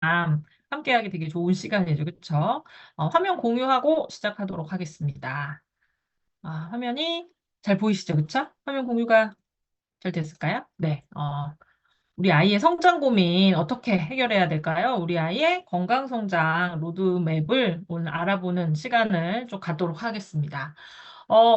함께하기 되게 좋은 시간이죠. 그쵸? 화면 공유하고 시작하도록 하겠습니다. 화면이 잘 보이시죠? 그쵸? 화면 공유가 잘 됐을까요? 네. 우리 아이의 성장 고민 어떻게 해결해야 될까요? 우리 아이의 건강 성장 로드맵을 오늘 알아보는 시간을 좀 갖도록 하겠습니다.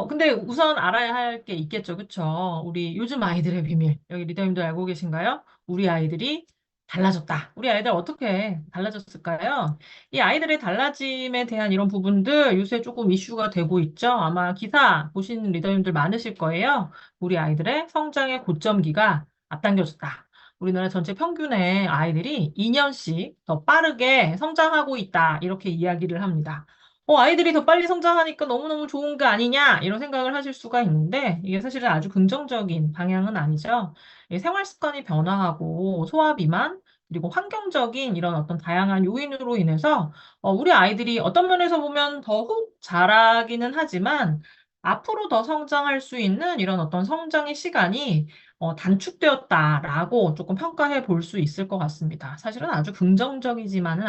근데 우선 알아야 할 게 있겠죠. 그쵸? 우리 요즘 아이들의 비밀. 여기 리더님도 알고 계신가요? 우리 아이들이 달라졌다. 우리 아이들 어떻게 달라졌을까요? 이 아이들의 달라짐에 대한 이런 부분들 요새 조금 이슈가 되고 있죠. 아마 기사 보신 리더님들 많으실 거예요. 우리 아이들의 성장의 고점기가 앞당겨졌다. 우리나라 전체 평균의 아이들이 2년씩 더 빠르게 성장하고 있다. 이렇게 이야기를 합니다. 아이들이 더 빨리 성장하니까 너무너무 좋은 거 아니냐? 이런 생각을 하실 수가 있는데, 이게 사실은 아주 긍정적인 방향은 아니죠. 이 생활 습관이 변화하고 소화 비만, 그리고 환경적인 이런 어떤 다양한 요인으로 인해서, 우리 아이들이 어떤 면에서 보면 더욱 자라기는 하지만, 앞으로 더 성장할 수 있는 이런 어떤 성장의 시간이 단축되었다라고 조금 평가해 볼 수 있을 것 같습니다. 사실은 아주 긍정적이지만은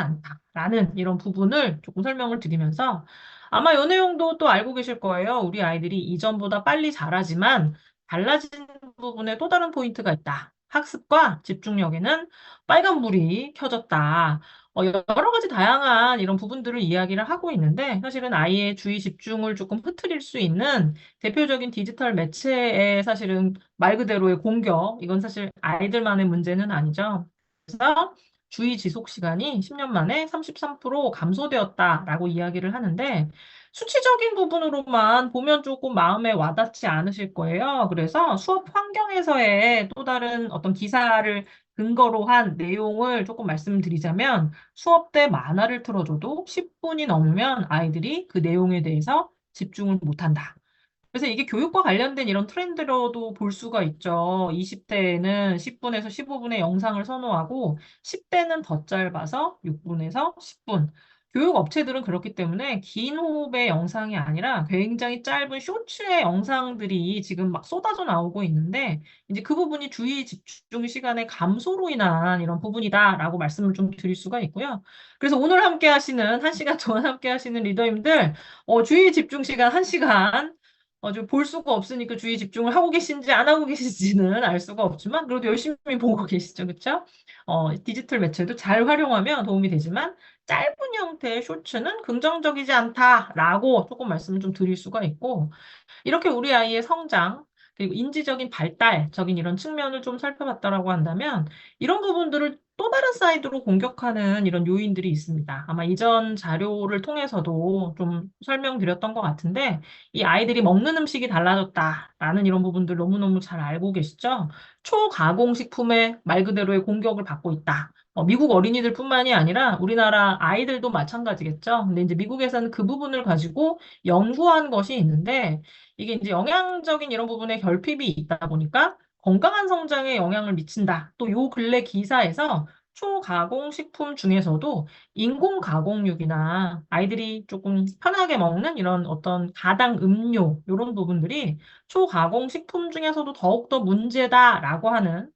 않다라는 이런 부분을 조금 설명을 드리면서 아마 이 내용도 또 알고 계실 거예요. 우리 아이들이 이전보다 빨리 자라지만 달라진 부분에 또 다른 포인트가 있다. 학습과 집중력에는 빨간불이 켜졌다. 여러 가지 다양한 이런 부분들을 이야기를 하고 있는데 사실은 아이의 주의 집중을 조금 흐트릴 수 있는 대표적인 디지털 매체에 사실은 말 그대로의 공격, 이건 사실 아이들만의 문제는 아니죠. 그래서 주의 지속 시간이 10년 만에 33% 감소되었다라고 이야기를 하는데 수치적인 부분으로만 보면 조금 마음에 와닿지 않으실 거예요. 그래서 수업 환경에서의 또 다른 어떤 기사를 근거로 한 내용을 조금 말씀드리자면 수업 때 만화를 틀어줘도 10분이 넘으면 아이들이 그 내용에 대해서 집중을 못한다. 그래서 이게 교육과 관련된 이런 트렌드로도 볼 수가 있죠. 20대에는 10분에서 15분의 영상을 선호하고 10대는 더 짧아서 6분에서 10분. 교육 업체들은 그렇기 때문에 긴 호흡의 영상이 아니라 굉장히 짧은 쇼츠의 영상들이 지금 막 쏟아져 나오고 있는데 이제 그 부분이 주의 집중 시간의 감소로 인한 이런 부분이다라고 말씀을 좀 드릴 수가 있고요. 그래서 오늘 함께 하시는, 1시간 동안 함께 하시는 리더님들, 주의 집중 시간 1시간 좀 볼 수가 없으니까 주의 집중을 하고 계신지 안 하고 계신지는 알 수가 없지만 그래도 열심히 보고 계시죠, 그렇죠? 디지털 매체도 잘 활용하면 도움이 되지만 짧은 형태의 쇼츠는 긍정적이지 않다라고 조금 말씀을 좀 드릴 수가 있고 이렇게 우리 아이의 성장, 그리고 인지적인 발달적인 이런 측면을 좀 살펴봤다라고 한다면, 이런 부분들을 또 다른 사이드로 공격하는 이런 요인들이 있습니다. 아마 이전 자료를 통해서도 좀 설명드렸던 것 같은데, 이 아이들이 먹는 음식이 달라졌다라는 이런 부분들 너무너무 잘 알고 계시죠? 초가공식품의 말 그대로의 공격을 받고 있다. 미국 어린이들뿐만이 아니라 우리나라 아이들도 마찬가지겠죠. 근데 이제 미국에서는 그 부분을 가지고 연구한 것이 있는데, 이게 이제 영양적인 이런 부분에 결핍이 있다 보니까 건강한 성장에 영향을 미친다. 또 요 근래 기사에서 초가공 식품 중에서도 인공 가공육이나 아이들이 조금 편하게 먹는 이런 어떤 가당 음료 이런 부분들이 초가공 식품 중에서도 더욱더 문제다라고 하는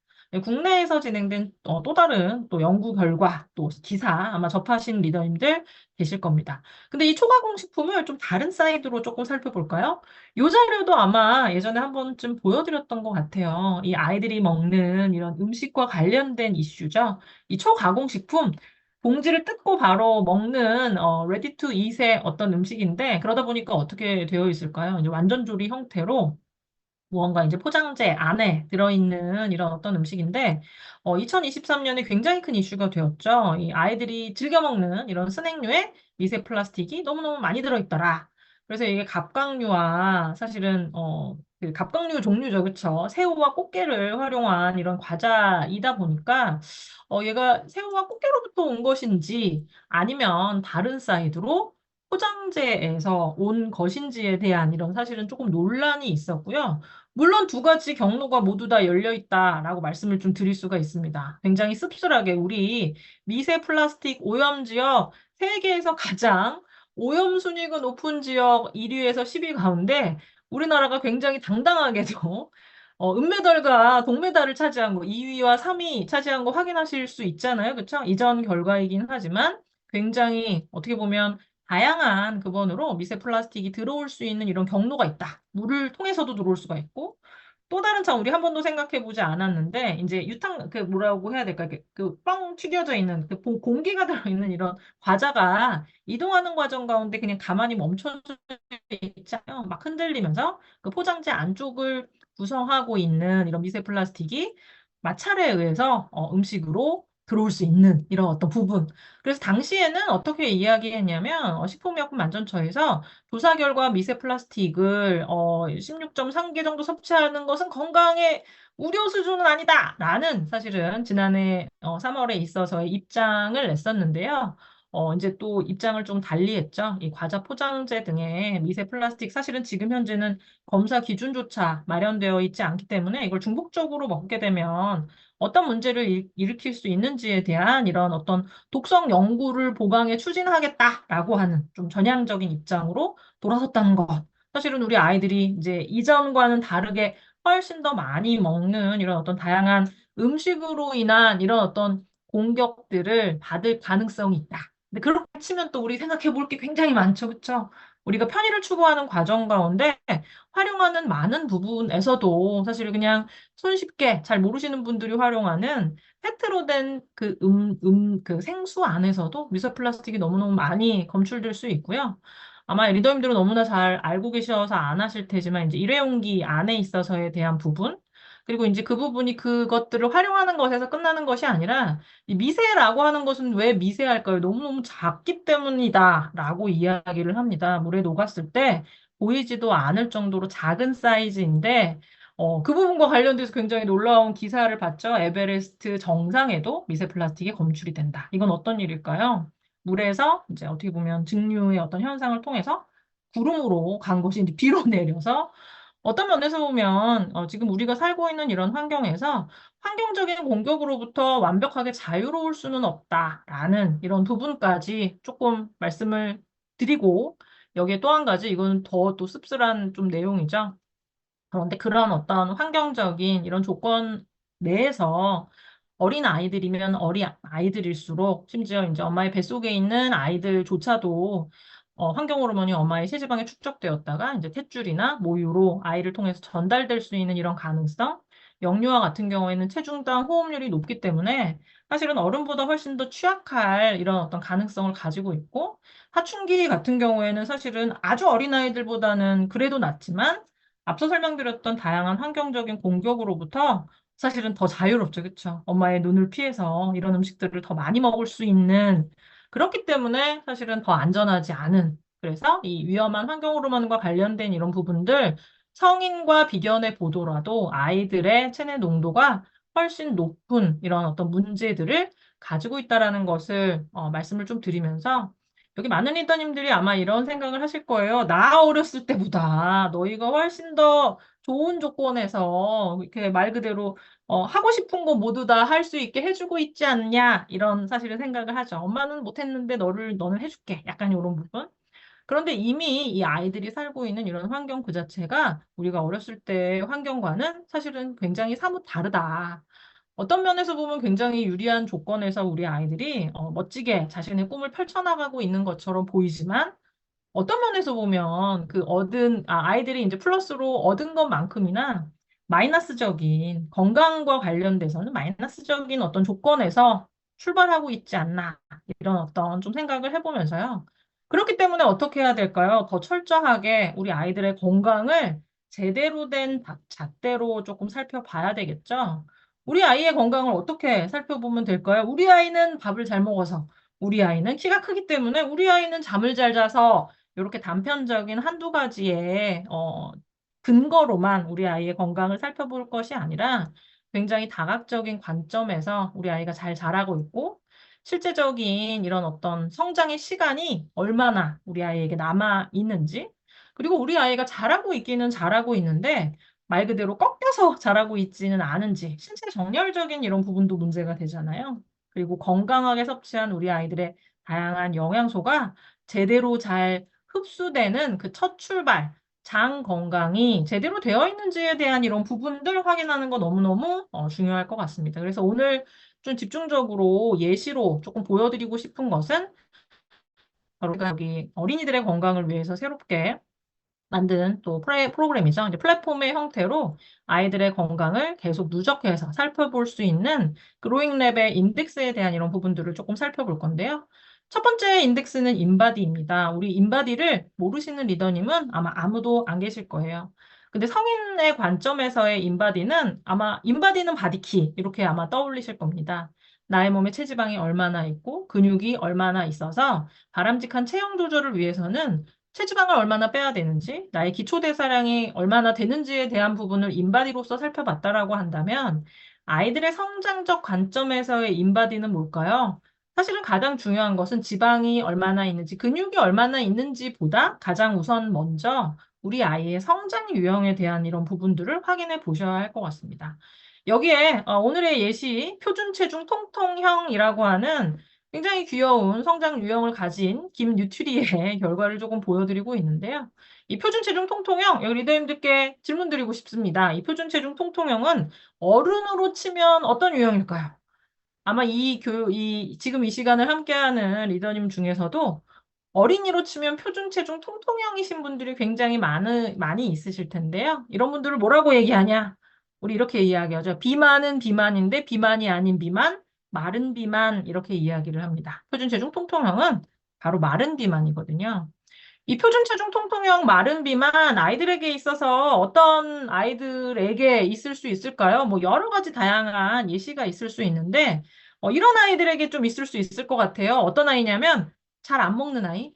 국내에서 진행된 또 다른 또 연구 결과 또 기사 아마 접하신 리더님들 계실 겁니다. 근데 이 초가공 식품을 좀 다른 사이드로 조금 살펴볼까요? 요 자료도 아마 예전에 한 번쯤 보여드렸던 것 같아요. 이 아이들이 먹는 이런 음식과 관련된 이슈죠. 이 초가공식품, 봉지를 뜯고 바로 먹는 레디 투 이트의 어떤 음식인데 그러다 보니까 어떻게 되어 있을까요? 이제 완전 조리 형태로 무언가 이제 포장재 안에 들어있는 이런 어떤 음식인데, 2023년에 굉장히 큰 이슈가 되었죠. 이 아이들이 즐겨 먹는 이런 스낵류에 미세 플라스틱이 너무너무 많이 들어있더라. 그래서 이게 갑각류와 사실은, 그 갑각류 종류죠. 그쵸? 새우와 꽃게를 활용한 이런 과자이다 보니까, 얘가 새우와 꽃게로부터 온 것인지 아니면 다른 사이드로 포장재에서 온 것인지에 대한 이런 사실은 조금 논란이 있었고요. 물론 두 가지 경로가 모두 다 열려 있다라고 말씀을 좀 드릴 수가 있습니다. 굉장히 씁쓸하게 우리 미세 플라스틱 오염 지역 세계에서 가장 오염 순위가 높은 지역 1위에서 10위 가운데 우리나라가 굉장히 당당하게도 은메달과 동메달을 차지한 거, 2위와 3위 차지한 거 확인하실 수 있잖아요. 그쵸? 이전 결과이긴 하지만 굉장히 어떻게 보면 다양한 근원으로 미세 플라스틱이 들어올 수 있는 이런 경로가 있다. 물을 통해서도 들어올 수가 있고, 또 다른 차 우리 한 번도 생각해 보지 않았는데, 이제 그 뭐라고 해야 될까? 그뻥 튀겨져 있는, 공기가 들어있는 이런 과자가 이동하는 과정 가운데 그냥 가만히 멈춰져 있잖아요. 막 흔들리면서 그 포장재 안쪽을 구성하고 있는 이런 미세 플라스틱이 마찰에 의해서 음식으로 들어올 수 있는 이런 어떤 부분. 그래서 당시에는 어떻게 이야기했냐면 식품의약품안전처에서 조사 결과 미세 플라스틱을 16.3개 정도 섭취하는 것은 건강에 우려 수준은 아니다라는 사실은 지난해 3월에 있어서의 입장을 냈었는데요. 이제 또 입장을 좀 달리 했죠. 이 과자 포장재 등의 미세 플라스틱 사실은 지금 현재는 검사 기준조차 마련되어 있지 않기 때문에 이걸 중복적으로 먹게 되면 어떤 문제를 일으킬 수 있는지에 대한 이런 어떤 독성 연구를 보강해 추진하겠다라고 하는 좀 전향적인 입장으로 돌아섰다는 것. 사실은 우리 아이들이 이제 이전과는 다르게 훨씬 더 많이 먹는 이런 어떤 다양한 음식으로 인한 이런 어떤 공격들을 받을 가능성이 있다. 근데 그렇게 치면 또 우리 생각해 볼 게 굉장히 많죠. 그쵸? 우리가 편의를 추구하는 과정 가운데 활용하는 많은 부분에서도 사실 그냥 손쉽게 잘 모르시는 분들이 활용하는 페트로 된 그 생수 안에서도 미세 플라스틱이 너무너무 많이 검출될 수 있고요. 아마 리더님들은 너무나 잘 알고 계셔서 안 하실 테지만 이제 일회용기 안에 있어서에 대한 부분, 그리고 이제 그 부분이 그것들을 활용하는 것에서 끝나는 것이 아니라 이 미세라고 하는 것은 왜 미세할까요? 너무너무 작기 때문이다라고 이야기를 합니다. 물에 녹았을 때 보이지도 않을 정도로 작은 사이즈인데 그 부분과 관련돼서 굉장히 놀라운 기사를 봤죠. 에베레스트 정상에도 미세 플라스틱이 검출이 된다. 이건 어떤 일일까요? 물에서 이제 어떻게 보면 증류의 어떤 현상을 통해서 구름으로 간 것이 이제 비로 내려서 어떤 면에서 보면 지금 우리가 살고 있는 이런 환경에서 환경적인 공격으로부터 완벽하게 자유로울 수는 없다라는 이런 부분까지 조금 말씀을 드리고 여기에 또 한 가지 이건 더 또 씁쓸한 좀 내용이죠. 그런데 그런 어떤 환경적인 이런 조건 내에서 어린 아이들이면 어린 아이들일수록 심지어 이제 엄마의 뱃속에 있는 아이들조차도 환경 호르몬이 엄마의 체지방에 축적되었다가 이제 탯줄이나 모유로 아이를 통해서 전달될 수 있는 이런 가능성, 영유아 같은 경우에는 체중당 호흡률이 높기 때문에 사실은 어른보다 훨씬 더 취약할 이런 어떤 가능성을 가지고 있고 사춘기 같은 경우에는 사실은 아주 어린 아이들보다는 그래도 낫지만 앞서 설명드렸던 다양한 환경적인 공격으로부터 사실은 더 자유롭죠. 그쵸? 엄마의 눈을 피해서 이런 음식들을 더 많이 먹을 수 있는 그렇기 때문에 사실은 더 안전하지 않은 그래서 이 위험한 환경 호르몬과 관련된 이런 부분들 성인과 비견해 보더라도 아이들의 체내 농도가 훨씬 높은 이런 어떤 문제들을 가지고 있다라는 것을 말씀을 좀 드리면서 여기 많은 리더님들이 아마 이런 생각을 하실 거예요. 나 어렸을 때보다 너희가 훨씬 더 좋은 조건에서 이렇게 말 그대로 하고 싶은 거 모두 다 할 수 있게 해주고 있지 않냐 이런 사실은 생각을 하죠. 엄마는 못했는데 너는 해줄게. 약간 이런 부분. 그런데 이미 이 아이들이 살고 있는 이런 환경 그 자체가 우리가 어렸을 때 환경과는 사실은 굉장히 사뭇 다르다. 어떤 면에서 보면 굉장히 유리한 조건에서 우리 아이들이 멋지게 자신의 꿈을 펼쳐나가고 있는 것처럼 보이지만 어떤 면에서 보면 아이들이 이제 플러스로 얻은 것만큼이나 마이너스적인 건강과 관련돼서는 마이너스적인 어떤 조건에서 출발하고 있지 않나 이런 어떤 좀 생각을 해보면서요. 그렇기 때문에 어떻게 해야 될까요? 더 철저하게 우리 아이들의 건강을 제대로 된 잣대로 조금 살펴봐야 되겠죠. 우리 아이의 건강을 어떻게 살펴보면 될까요? 우리 아이는 밥을 잘 먹어서, 우리 아이는 키가 크기 때문에, 우리 아이는 잠을 잘 자서, 이렇게 단편적인 한두 가지의 근거로만 우리 아이의 건강을 살펴볼 것이 아니라 굉장히 다각적인 관점에서 우리 아이가 잘 자라고 있고 실제적인 이런 어떤 성장의 시간이 얼마나 우리 아이에게 남아 있는지 그리고 우리 아이가 자라고 있기는 자라고 있는데 말 그대로 꺾여서 자라고 있지는 않은지 신체 정렬적인 이런 부분도 문제가 되잖아요. 그리고 건강하게 섭취한 우리 아이들의 다양한 영양소가 제대로 잘 흡수되는 그 첫 출발, 장 건강이 제대로 되어 있는지에 대한 이런 부분들 확인하는 거 너무너무 중요할 것 같습니다. 그래서 오늘 좀 집중적으로 예시로 조금 보여드리고 싶은 것은 바로 여기 어린이들의 건강을 위해서 새롭게 만든 또 프로그램이죠. 이제 플랫폼의 형태로 아이들의 건강을 계속 누적해서 살펴볼 수 있는 그로잉랩의 인덱스에 대한 이런 부분들을 조금 살펴볼 건데요. 첫 번째 인덱스는 인바디입니다. 우리 인바디를 모르시는 리더님은 아마 아무도 안 계실 거예요. 근데 성인의 관점에서의 인바디는 아마 인바디는 바디키 이렇게 아마 떠올리실 겁니다. 나의 몸에 체지방이 얼마나 있고 근육이 얼마나 있어서 바람직한 체형 조절을 위해서는 체지방을 얼마나 빼야 되는지, 나의 기초 대사량이 얼마나 되는지에 대한 부분을 인바디로서 살펴봤다라고 한다면 아이들의 성장적 관점에서의 인바디는 뭘까요? 사실은 가장 중요한 것은 지방이 얼마나 있는지, 근육이 얼마나 있는지보다 가장 우선 먼저 우리 아이의 성장 유형에 대한 이런 부분들을 확인해 보셔야 할 것 같습니다. 여기에 오늘의 예시 표준 체중 통통형이라고 하는 굉장히 귀여운 성장 유형을 가진 김뉴트리의 결과를 조금 보여드리고 있는데요. 이 표준 체중 통통형, 여기 리더님들께 질문 드리고 싶습니다. 이 표준 체중 통통형은 어른으로 치면 어떤 유형일까요? 아마 지금 이 시간을 함께하는 리더님 중에서도 어린이로 치면 표준 체중 통통형이신 분들이 굉장히 많이 있으실 텐데요. 이런 분들을 뭐라고 얘기하냐? 우리 이렇게 이야기하죠. 비만은 비만인데 비만이 아닌 비만, 마른 비만 이렇게 이야기를 합니다. 표준 체중 통통형은 바로 마른 비만이거든요. 이 표준 체중 통통형 마른 비만 아이들에게 있어서 어떤 아이들에게 있을 수 있을까요? 뭐 여러 가지 다양한 예시가 있을 수 있는데 이런 아이들에게 좀 있을 수 있을 것 같아요. 어떤 아이냐면 잘 안 먹는 아이.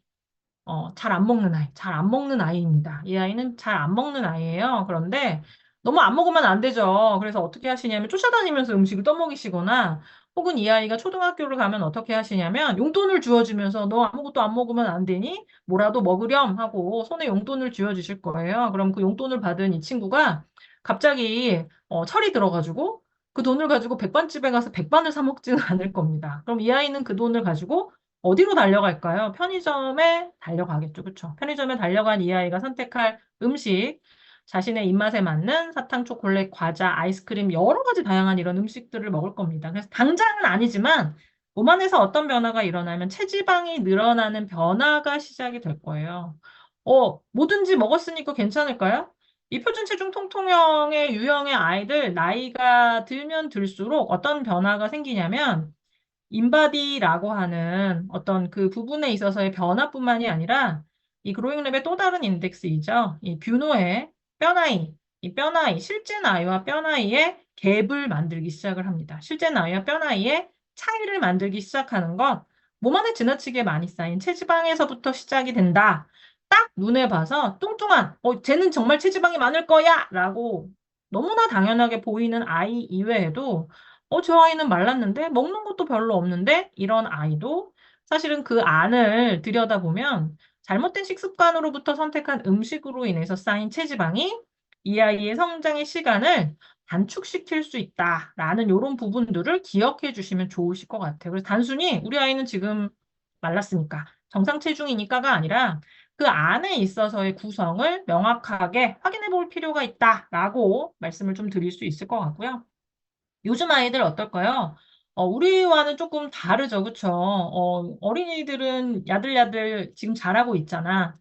잘 안 먹는 아이, 잘 안 먹는 아이입니다. 이 아이는 잘 안 먹는 아이예요. 그런데 너무 안 먹으면 안 되죠. 그래서 어떻게 하시냐면 쫓아다니면서 음식을 떠먹이시거나 혹은 이 아이가 초등학교를 가면 어떻게 하시냐면 용돈을 주어주면서 너 아무것도 안 먹으면 안 되니? 뭐라도 먹으렴 하고 손에 용돈을 쥐어주실 거예요. 그럼 그 용돈을 받은 이 친구가 갑자기 철이 들어가지고 그 돈을 가지고 백반집에 가서 백반을 사 먹지는 않을 겁니다. 그럼 이 아이는 그 돈을 가지고 어디로 달려갈까요? 편의점에 달려가겠죠. 그렇죠? 편의점에 달려간 이 아이가 선택할 음식, 자신의 입맛에 맞는 사탕, 초콜릿, 과자, 아이스크림, 여러 가지 다양한 이런 음식들을 먹을 겁니다. 그래서 당장은 아니지만 몸 안에서 어떤 변화가 일어나면 체지방이 늘어나는 변화가 시작이 될 거예요. 뭐든지 먹었으니까 괜찮을까요? 이 표준 체중 통통형의 유형의 아이들 나이가 들면 들수록 어떤 변화가 생기냐면 인바디라고 하는 어떤 그 부분에 있어서의 변화뿐만이 아니라 이 그로잉랩의 또 다른 인덱스이죠. 이 뷰노의 뼈나이, 이 뼈나이, 실제 나이와 뼈나이의 갭을 만들기 시작을 합니다. 실제 나이와 뼈나이의 차이를 만들기 시작하는 것, 몸 안에 지나치게 많이 쌓인 체지방에서부터 시작이 된다. 딱 눈에 봐서 뚱뚱한, 쟤는 정말 체지방이 많을 거야! 라고 너무나 당연하게 보이는 아이 이외에도 저 아이는 말랐는데 먹는 것도 별로 없는데 이런 아이도 사실은 그 안을 들여다보면 잘못된 식습관으로부터 선택한 음식으로 인해서 쌓인 체지방이 이 아이의 성장의 시간을 단축시킬 수 있다라는 이런 부분들을 기억해 주시면 좋으실 것 같아요. 그래서 단순히 우리 아이는 지금 말랐으니까 정상 체중이니까가 아니라 그 안에 있어서의 구성을 명확하게 확인해 볼 필요가 있다라고 말씀을 좀 드릴 수 있을 것 같고요. 요즘 아이들 어떨까요? 우리와는 조금 다르죠, 그쵸? 어린이들은 야들야들 지금 잘하고 있잖아.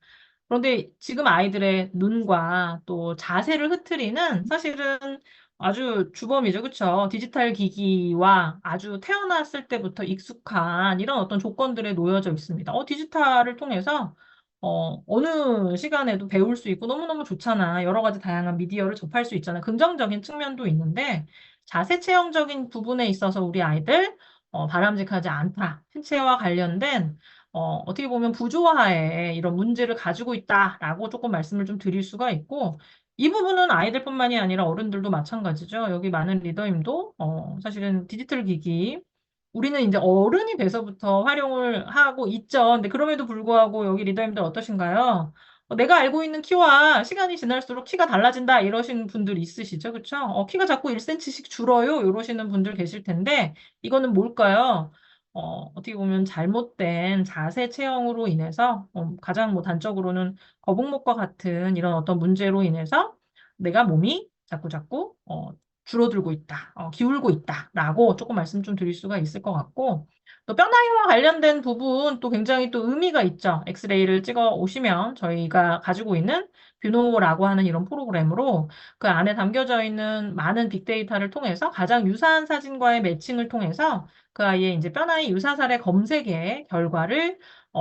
그런데 지금 아이들의 눈과 또 자세를 흐트리는 사실은 아주 주범이죠, 그쵸? 디지털 기기와 아주 태어났을 때부터 익숙한 이런 어떤 조건들에 놓여져 있습니다. 디지털을 통해서 어느 시간에도 배울 수 있고 너무너무 좋잖아. 여러 가지 다양한 미디어를 접할 수 있잖아. 긍정적인 측면도 있는데 자세 체형적인 부분에 있어서 우리 아이들 바람직하지 않다. 신체와 관련된 어떻게 보면 부조화의 이런 문제를 가지고 있다라고 조금 말씀을 좀 드릴 수가 있고 이 부분은 아이들뿐만이 아니라 어른들도 마찬가지죠. 여기 많은 리더님도 사실은 디지털 기기 우리는 이제 어른이 돼서부터 활용을 하고 있죠. 근데 그럼에도 불구하고 여기 리더님들 어떠신가요? 내가 알고 있는 키와 시간이 지날수록 키가 달라진다 이러시는 분들 있으시죠? 그렇죠? 키가 자꾸 1cm씩 줄어요. 이러시는 분들 계실 텐데 이거는 뭘까요? 어떻게 보면 잘못된 자세 체형으로 인해서 가장 뭐 단적으로는 거북목과 같은 이런 어떤 문제로 인해서 내가 몸이 자꾸 줄어들고 있다, 기울고 있다라고 조금 말씀 좀 드릴 수가 있을 것 같고 또 뼈나이와 관련된 부분 또 굉장히 또 의미가 있죠. 엑스레이를 찍어 오시면 저희가 가지고 있는 뷰노라고 하는 이런 프로그램으로 그 안에 담겨져 있는 많은 빅데이터를 통해서 가장 유사한 사진과의 매칭을 통해서 그 아이의 이제 뼈나이 유사살의 검색의 결과를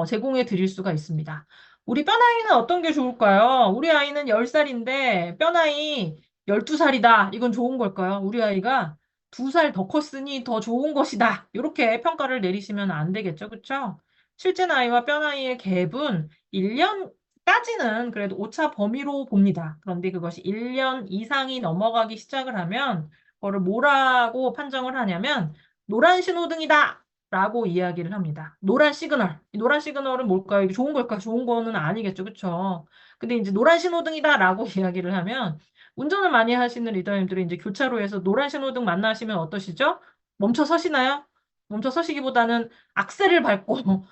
제공해 드릴 수가 있습니다. 우리 뼈나이는 어떤 게 좋을까요? 우리 아이는 10살인데 뼈나이 12살이다. 이건 좋은 걸까요? 우리 아이가 2살 더 컸으니 더 좋은 것이다. 이렇게 평가를 내리시면 안 되겠죠. 그렇죠? 실제 나이와 뼈나이의 갭은 1년까지는 그래도 오차 범위로 봅니다. 그런데 그것이 1년 이상이 넘어가기 시작을 하면 그거를 뭐라고 판정을 하냐면 노란 신호등이다! 라고 이야기를 합니다. 노란 시그널. 이 노란 시그널은 뭘까요? 이게 좋은 걸까요? 좋은 거는 아니겠죠. 그쵸? 근데 이제 노란 신호등이다! 라고 이야기를 하면 운전을 많이 하시는 리더님들이 이제 교차로에서 노란 신호등 만나시면 어떠시죠? 멈춰 서시나요? 멈춰 서시기보다는 악셀을 밟고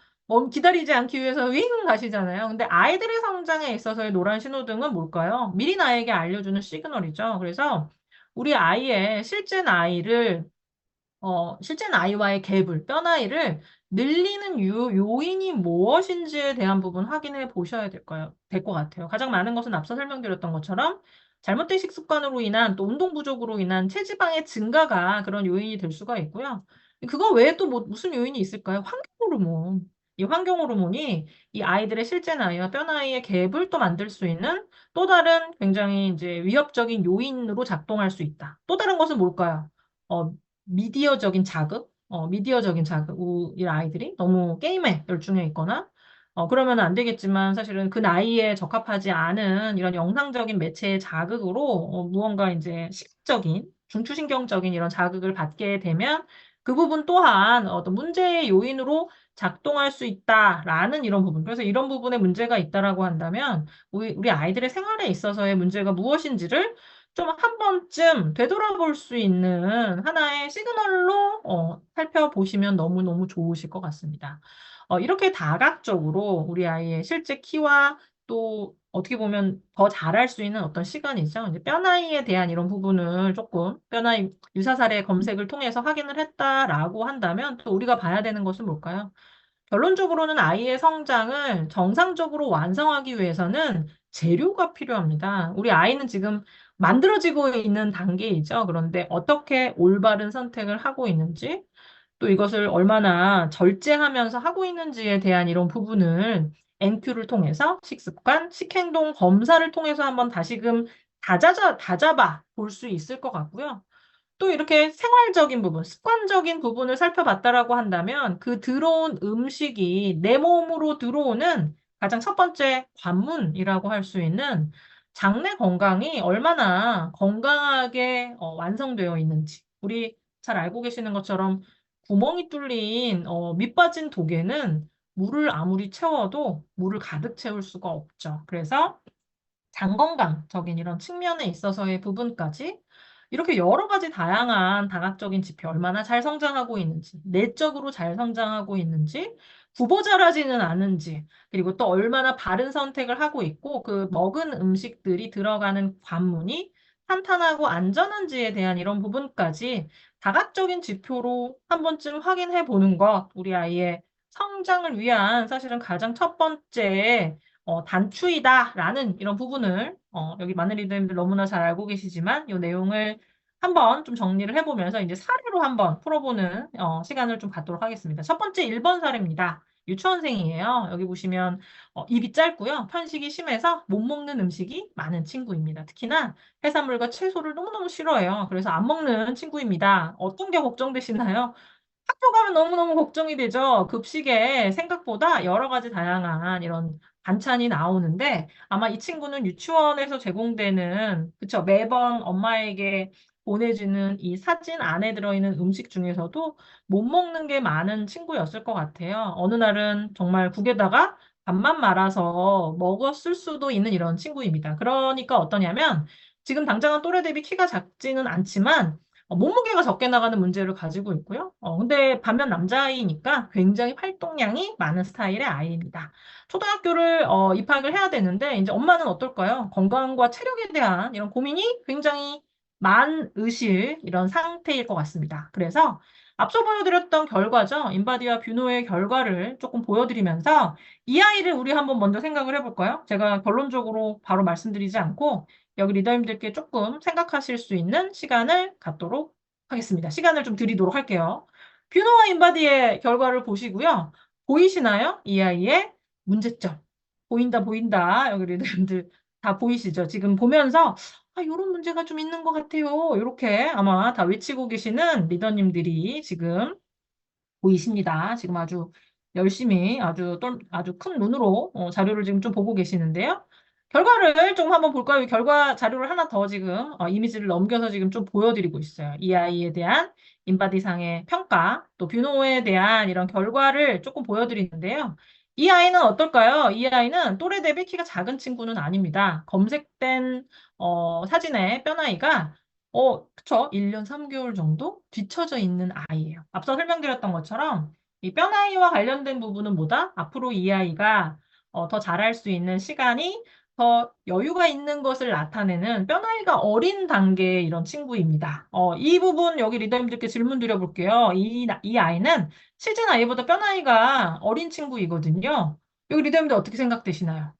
기다리지 않기 위해서 윙 가시잖아요. 근데 아이들의 성장에 있어서의 노란 신호등은 뭘까요? 미리 나에게 알려주는 시그널이죠. 그래서 우리 아이의 실제 나이와의 갭을, 뼈 나이를 늘리는 요인이 무엇인지에 대한 부분 확인해 보셔야 될 것 같아요. 가장 많은 것은 앞서 설명드렸던 것처럼 잘못된 식습관으로 인한 또 운동 부족으로 인한 체지방의 증가가 그런 요인이 될 수가 있고요. 그거 외에 또 뭐, 무슨 요인이 있을까요? 환경 호르몬. 이 환경 호르몬이 이 아이들의 실제 나이와 뼈 나이의 갭을 또 만들 수 있는 또 다른 굉장히 이제 위협적인 요인으로 작동할 수 있다. 또 다른 것은 뭘까요? 어, 미디어적인 자극, 이 아이들이 너무 게임에 열중해 있거나, 그러면 안 되겠지만 사실은 그 나이에 적합하지 않은 이런 영상적인 매체의 자극으로 무언가 이제 시각적인, 중추신경적인 이런 자극을 받게 되면 그 부분 또한 어떤 문제의 요인으로 작동할 수 있다라는 이런 부분. 그래서 이런 부분에 문제가 있다라고 한다면 우리 아이들의 생활에 있어서의 문제가 무엇인지를 좀 한 번쯤 되돌아볼 수 있는 하나의 시그널로 살펴보시면 너무너무 좋으실 것 같습니다. 이렇게 다각적으로 우리 아이의 실제 키와 또 어떻게 보면 더 잘할 수 있는 어떤 시간이죠. 이제 뼈나이에 대한 이런 부분을 조금 뼈나이 유사사례 검색을 통해서 확인을 했다라고 한다면 또 우리가 봐야 되는 것은 뭘까요? 결론적으로는 아이의 성장을 정상적으로 완성하기 위해서는 재료가 필요합니다. 우리 아이는 지금 만들어지고 있는 단계이죠. 그런데 어떻게 올바른 선택을 하고 있는지, 또 이것을 얼마나 절제하면서 하고 있는지에 대한 이런 부분을 NQ를 통해서 식습관, 식행동 검사를 통해서 한번 다시금 다잡아 볼 수 있을 것 같고요. 또 이렇게 생활적인 부분, 습관적인 부분을 살펴봤다라고 한다면 그 들어온 음식이 내 몸으로 들어오는 가장 첫 번째 관문이라고 할 수 있는 장내 건강이 얼마나 건강하게 완성되어 있는지. 우리 잘 알고 계시는 것처럼 구멍이 뚫린 밑 빠진 독에는 물을 아무리 채워도 물을 가득 채울 수가 없죠. 그래서 장건강적인 이런 측면에 있어서의 부분까지 이렇게 여러 가지 다양한 다각적인 지표, 얼마나 잘 성장하고 있는지, 내적으로 잘 성장하고 있는지, 구보자라지는 않은지, 그리고 또 얼마나 바른 선택을 하고 있고, 그 먹은 음식들이 들어가는 관문이 탄탄하고 안전한지에 대한 이런 부분까지 다각적인 지표로 한 번쯤 확인해 보는 것, 우리 아이의 성장을 위한 사실은 가장 첫 번째 단추이다라는 이런 부분을 여기 많은 리더님들 너무나 잘 알고 계시지만 이 내용을 한번 좀 정리를 해보면서 이제 사례로 한번 풀어보는 시간을 좀 갖도록 하겠습니다. 첫 번째 1번 사례입니다. 유치원생이에요. 여기 보시면 입이 짧고요. 편식이 심해서 못 먹는 음식이 많은 친구입니다. 특히나 해산물과 채소를 너무너무 싫어해요. 그래서 안 먹는 친구입니다. 어떤 게 걱정되시나요? 학교 가면 너무너무 걱정이 되죠. 급식에 생각보다 여러 가지 다양한 이런 반찬이 나오는데 아마 이 친구는 유치원에서 제공되는, 그쵸, 매번 엄마에게 보내주는 이 사진 안에 들어있는 음식 중에서도 못 먹는 게 많은 친구였을 것 같아요. 어느 날은 정말 국에다가 밥만 말아서 먹었을 수도 있는 이런 친구입니다. 그러니까 어떠냐면 지금 당장은 또래 대비 키가 작지는 않지만 몸무게가 적게 나가는 문제를 가지고 있고요. 근데 반면 남자아이니까 굉장히 활동량이 많은 스타일의 아이입니다. 초등학교를 입학을 해야 되는데 이제 엄마는 어떨까요? 건강과 체력에 대한 이런 고민이 굉장히 많으실 이런 상태일 것 같습니다. 그래서 앞서 보여드렸던 결과죠. 인바디와 뷰노의 결과를 조금 보여드리면서 이 아이를 우리 한번 먼저 생각을 해볼까요? 제가 결론적으로 바로 말씀드리지 않고 여기 리더님들께 조금 생각하실 수 있는 시간을 갖도록 하겠습니다. 시간을 좀 드리도록 할게요. 뷰노와 인바디의 결과를 보시고요. 보이시나요? 이 아이의 문제점. 보인다, 보인다. 여기 리더님들 다 보이시죠? 지금 보면서 이런 문제가 좀 있는 것 같아요. 이렇게 아마 다 외치고 계시는 리더님들이 지금 보이십니다. 지금 아주 열심히 아주 큰 눈으로 자료를 지금 좀 보고 계시는데요. 결과를 좀 한번 볼까요? 이 결과 자료를 하나 더 지금 이미지를 넘겨서 지금 좀 보여드리고 있어요. 이 아이에 대한 인바디상의 평가, 또 뷰노에 대한 이런 결과를 조금 보여드리는데요. 이 아이는 어떨까요? 이 아이는 또래 대비 키가 작은 친구는 아닙니다. 검색된 사진의 뼈나이가 그쵸. 1년 3개월 정도 뒤처져 있는 아이예요. 앞서 설명드렸던 것처럼 이 뼈나이와 관련된 부분은 뭐다? 앞으로 이 아이가 더 자랄 수 있는 시간이 더 여유가 있는 것을 나타내는 뼈나이가 어린 단계의 이런 친구입니다. 이 부분 여기 리더님들께 질문 드려볼게요. 이 아이는 실제 나이보다 뼈나이가 어린 친구이거든요. 여기 리더님들 어떻게 생각되시나요?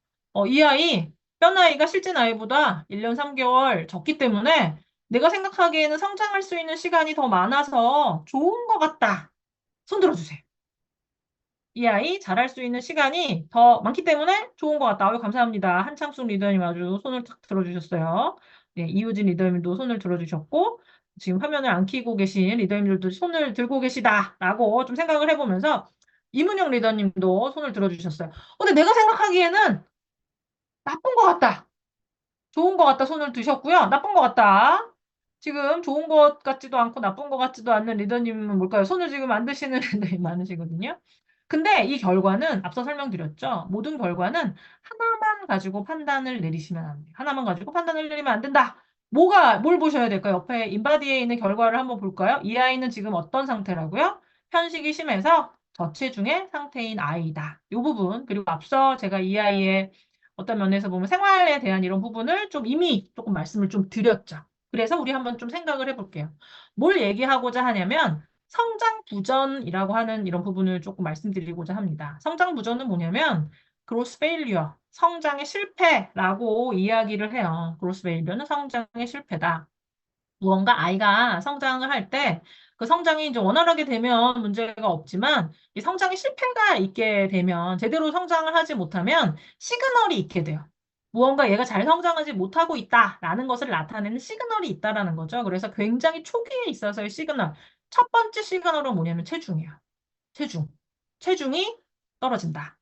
이 아이 뼈나이가 실제 나이보다 1년 3개월 적기 때문에 내가 생각하기에는 성장할 수 있는 시간이 더 많아서 좋은 것 같다. 손 들어주세요. 이 아이 잘할 수 있는 시간이 더 많기 때문에 좋은 것 같다. 아유, 감사합니다. 한창숙 리더님 아주 손을 탁 들어주셨어요. 네, 이유진 리더님도 손을 들어주셨고, 지금 화면을 안 켜고 계신 리더님들도 손을 들고 계시다라고 좀 생각을 해보면서, 이문영 리더님도 손을 들어주셨어요. 근데 내가 생각하기에는 나쁜 것 같다. 좋은 것 같다 손을 드셨고요. 나쁜 것 같다. 지금 좋은 것 같지도 않고 나쁜 것 같지도 않는 리더님은 뭘까요? 손을 지금 안 드시는 리더님 많으시거든요. 근데 이 결과는 앞서 설명드렸죠. 모든 결과는 하나만 가지고 판단을 내리시면 안 돼요. 하나만 가지고 판단을 내리면 안 된다. 뭘 보셔야 될까요? 옆에 인바디에 있는 결과를 한번 볼까요? 이 아이는 지금 어떤 상태라고요? 편식이 심해서 저체중의 상태인 아이다. 이 부분, 그리고 앞서 제가 이 아이의 어떤 면에서 보면 생활에 대한 이런 부분을 좀 이미 조금 말씀을 좀 드렸죠. 그래서 우리 한번 좀 생각을 해볼게요. 뭘 얘기하고자 하냐면 성장 부전이라고 하는 이런 부분을 조금 말씀드리고자 합니다. 성장 부전은 뭐냐면 growth failure, 성장의 실패라고 이야기를 해요. growth failure는 성장의 실패다. 무언가 아이가 성장을 할 때 그 성장이 이제 원활하게 되면 문제가 없지만 이 성장에 실패가 있게 되면 제대로 성장을 하지 못하면 시그널이 있게 돼요. 무언가 얘가 잘 성장하지 못하고 있다라는 것을 나타내는 시그널이 있다라는 거죠. 그래서 굉장히 초기에 있어서의 시그널. 첫 번째 시그널은 뭐냐면 체중이에요. 체중. 체중이 떨어진다.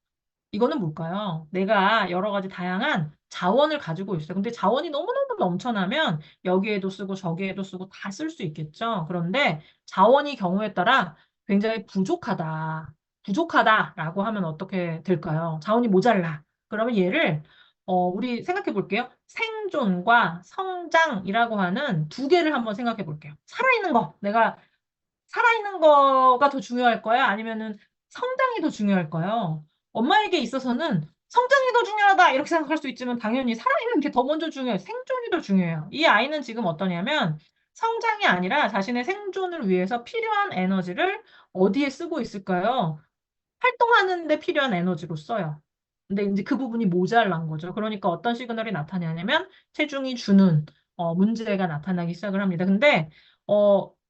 이거는 뭘까요? 내가 여러 가지 다양한 자원을 가지고 있어요. 근데 자원이 너무너무 넘쳐나면 여기에도 쓰고 저기에도 쓰고 다 쓸 수 있겠죠. 그런데 자원이 경우에 따라 굉장히 부족하다. 부족하다라고 하면 어떻게 될까요? 자원이 모자라. 그러면 얘를 우리 생각해 볼게요. 생존과 성장이라고 하는 두 개를 한번 생각해 볼게요. 살아있는 거. 내가 살아있는 거가 더 중요할 거야? 아니면은 성장이 더 중요할까요? 엄마에게 있어서는 성장이 더 중요하다 이렇게 생각할 수 있지만 당연히 살아있는 게 더 먼저 중요해요. 생존이 더 중요해요. 이 아이는 지금 어떠냐면 성장이 아니라 자신의 생존을 위해서 필요한 에너지를 어디에 쓰고 있을까요? 활동하는 데 필요한 에너지로 써요. 근데 이제 그 부분이 모자란 거죠. 그러니까 어떤 시그널이 나타나냐면 체중이 주는 문제가 나타나기 시작을 합니다. 근데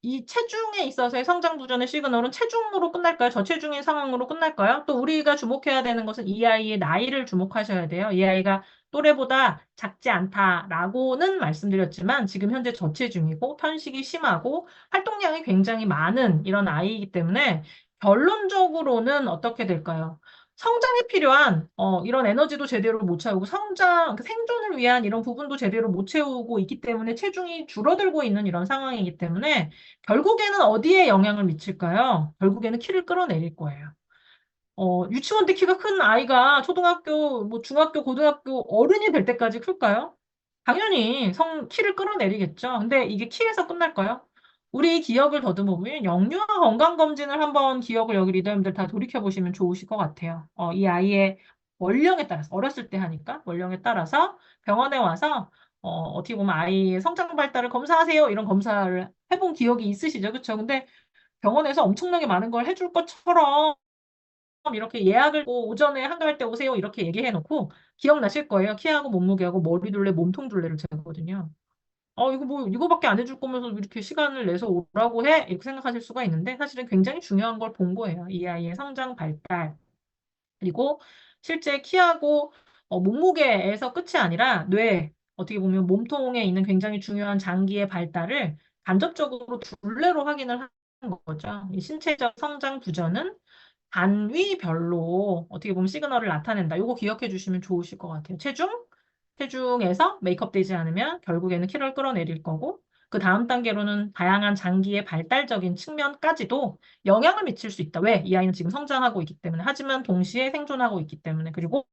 이 체중에 있어서의 성장 부전의 시그널은 체중으로 끝날까요? 저체중인 상황으로 끝날까요? 또 우리가 주목해야 되는 것은 이 아이의 나이를 주목하셔야 돼요. 이 아이가 또래보다 작지 않다라고는 말씀드렸지만 지금 현재 저체중이고 편식이 심하고 활동량이 굉장히 많은 이런 아이이기 때문에 결론적으로는 어떻게 될까요? 성장에 필요한 이런 에너지도 제대로 못 채우고 그 생존을 위한 이런 부분도 제대로 못 채우고 있기 때문에 체중이 줄어들고 있는 이런 상황이기 때문에 결국에는 어디에 영향을 미칠까요? 결국에는 키를 끌어내릴 거예요. 유치원 때 키가 큰 아이가 초등학교, 뭐 중학교, 고등학교 어른이 될 때까지 클까요? 당연히 키를 끌어내리겠죠. 근데 이게 키에서 끝날까요? 우리 기억을 더듬어 보면 영유아 건강검진을 한번 기억을 여기 리더님들 다 돌이켜보시면 좋으실 것 같아요. 이 아이의 원령에 따라서, 어렸을 때 하니까, 원령에 따라서 병원에 와서, 어떻게 보면 아이의 성장 발달을 검사하세요. 이런 검사를 해본 기억이 있으시죠? 그쵸? 근데 병원에서 엄청나게 많은 걸 해줄 것처럼 이렇게 예약을 오전에 한가할 때 오세요. 이렇게 얘기해 놓고 기억나실 거예요. 키하고 몸무게하고 머리둘레, 몸통둘레를 재거든요. 이거 뭐, 이거밖에 안 해줄 거면서 이렇게 시간을 내서 오라고 해? 이렇게 생각하실 수가 있는데, 사실은 굉장히 중요한 걸 본 거예요. 이 아이의 성장 발달. 그리고 실제 키하고 몸무게에서 끝이 아니라 어떻게 보면 몸통에 있는 굉장히 중요한 장기의 발달을 간접적으로 둘레로 확인을 하는 거죠. 이 신체적 성장 부전은 단위별로 어떻게 보면 시그널을 나타낸다. 이거 기억해 주시면 좋으실 것 같아요. 체중에서 메이크업 되지 않으면 결국에는 키를 끌어내릴 거고, 그 다음 단계로는 다양한 장기의 발달적인 측면까지도 영향을 미칠 수 있다. 왜? 이 아이는 지금 성장하고 있기 때문에. 하지만 동시에 생존하고 있기 때문에. 그리고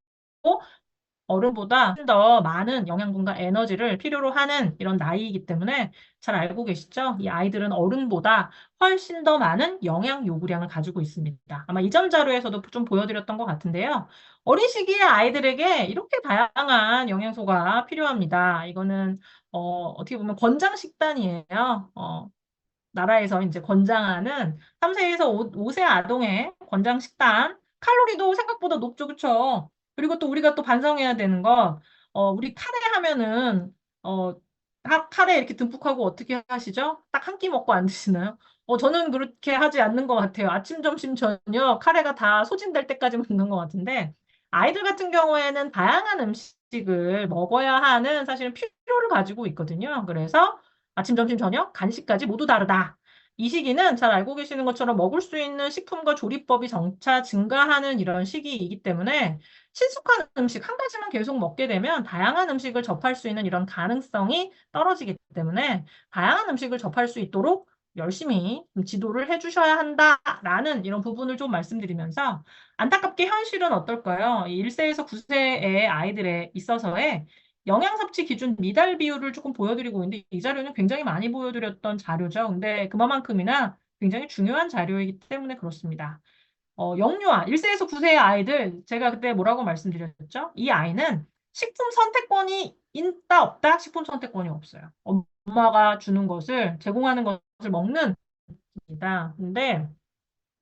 어른보다 훨씬 더 많은 영양분과 에너지를 필요로 하는 이런 나이이기 때문에 잘 알고 계시죠? 이 아이들은 어른보다 훨씬 더 많은 영양 요구량을 가지고 있습니다. 아마 이전 자료에서도 좀 보여드렸던 것 같은데요. 어린 시기의 아이들에게 이렇게 다양한 영양소가 필요합니다. 이거는 어떻게 보면 권장 식단이에요. 나라에서 이제 권장하는 3세에서 5세 아동의 권장 식단, 칼로리도 생각보다 높죠, 그쵸? 그리고 또 우리가 또 반성해야 되는 건, 우리 카레 하면은, 어, 카레 이렇게 듬뿍하고 어떻게 하시죠? 딱 한 끼 먹고 안 드시나요? 저는 그렇게 하지 않는 것 같아요. 아침, 점심, 저녁 카레가 다 소진될 때까지 먹는 것 같은데, 아이들 같은 경우에는 다양한 음식을 먹어야 하는 사실은 필요를 가지고 있거든요. 그래서 아침, 점심, 저녁, 간식까지 모두 다르다. 이 시기는 잘 알고 계시는 것처럼 먹을 수 있는 식품과 조리법이 점차 증가하는 이런 시기이기 때문에 친숙한 음식 한 가지만 계속 먹게 되면 다양한 음식을 접할 수 있는 이런 가능성이 떨어지기 때문에 다양한 음식을 접할 수 있도록 열심히 좀 지도를 해주셔야 한다라는 이런 부분을 좀 말씀드리면서 안타깝게 현실은 어떨까요? 1세에서 9세의 아이들에 있어서의 영양 섭취 기준 미달 비율을 조금 보여드리고 있는데 이 자료는 굉장히 많이 보여드렸던 자료죠. 근데 그만큼이나 굉장히 중요한 자료이기 때문에 그렇습니다. 영유아, 1세에서 9세의 아이들, 제가 그때 뭐라고 말씀드렸죠? 이 아이는 식품 선택권이 있다, 없다? 식품 선택권이 없어요. 엄마가 주는 것을, 제공하는 것을 먹는 겁니다. 근데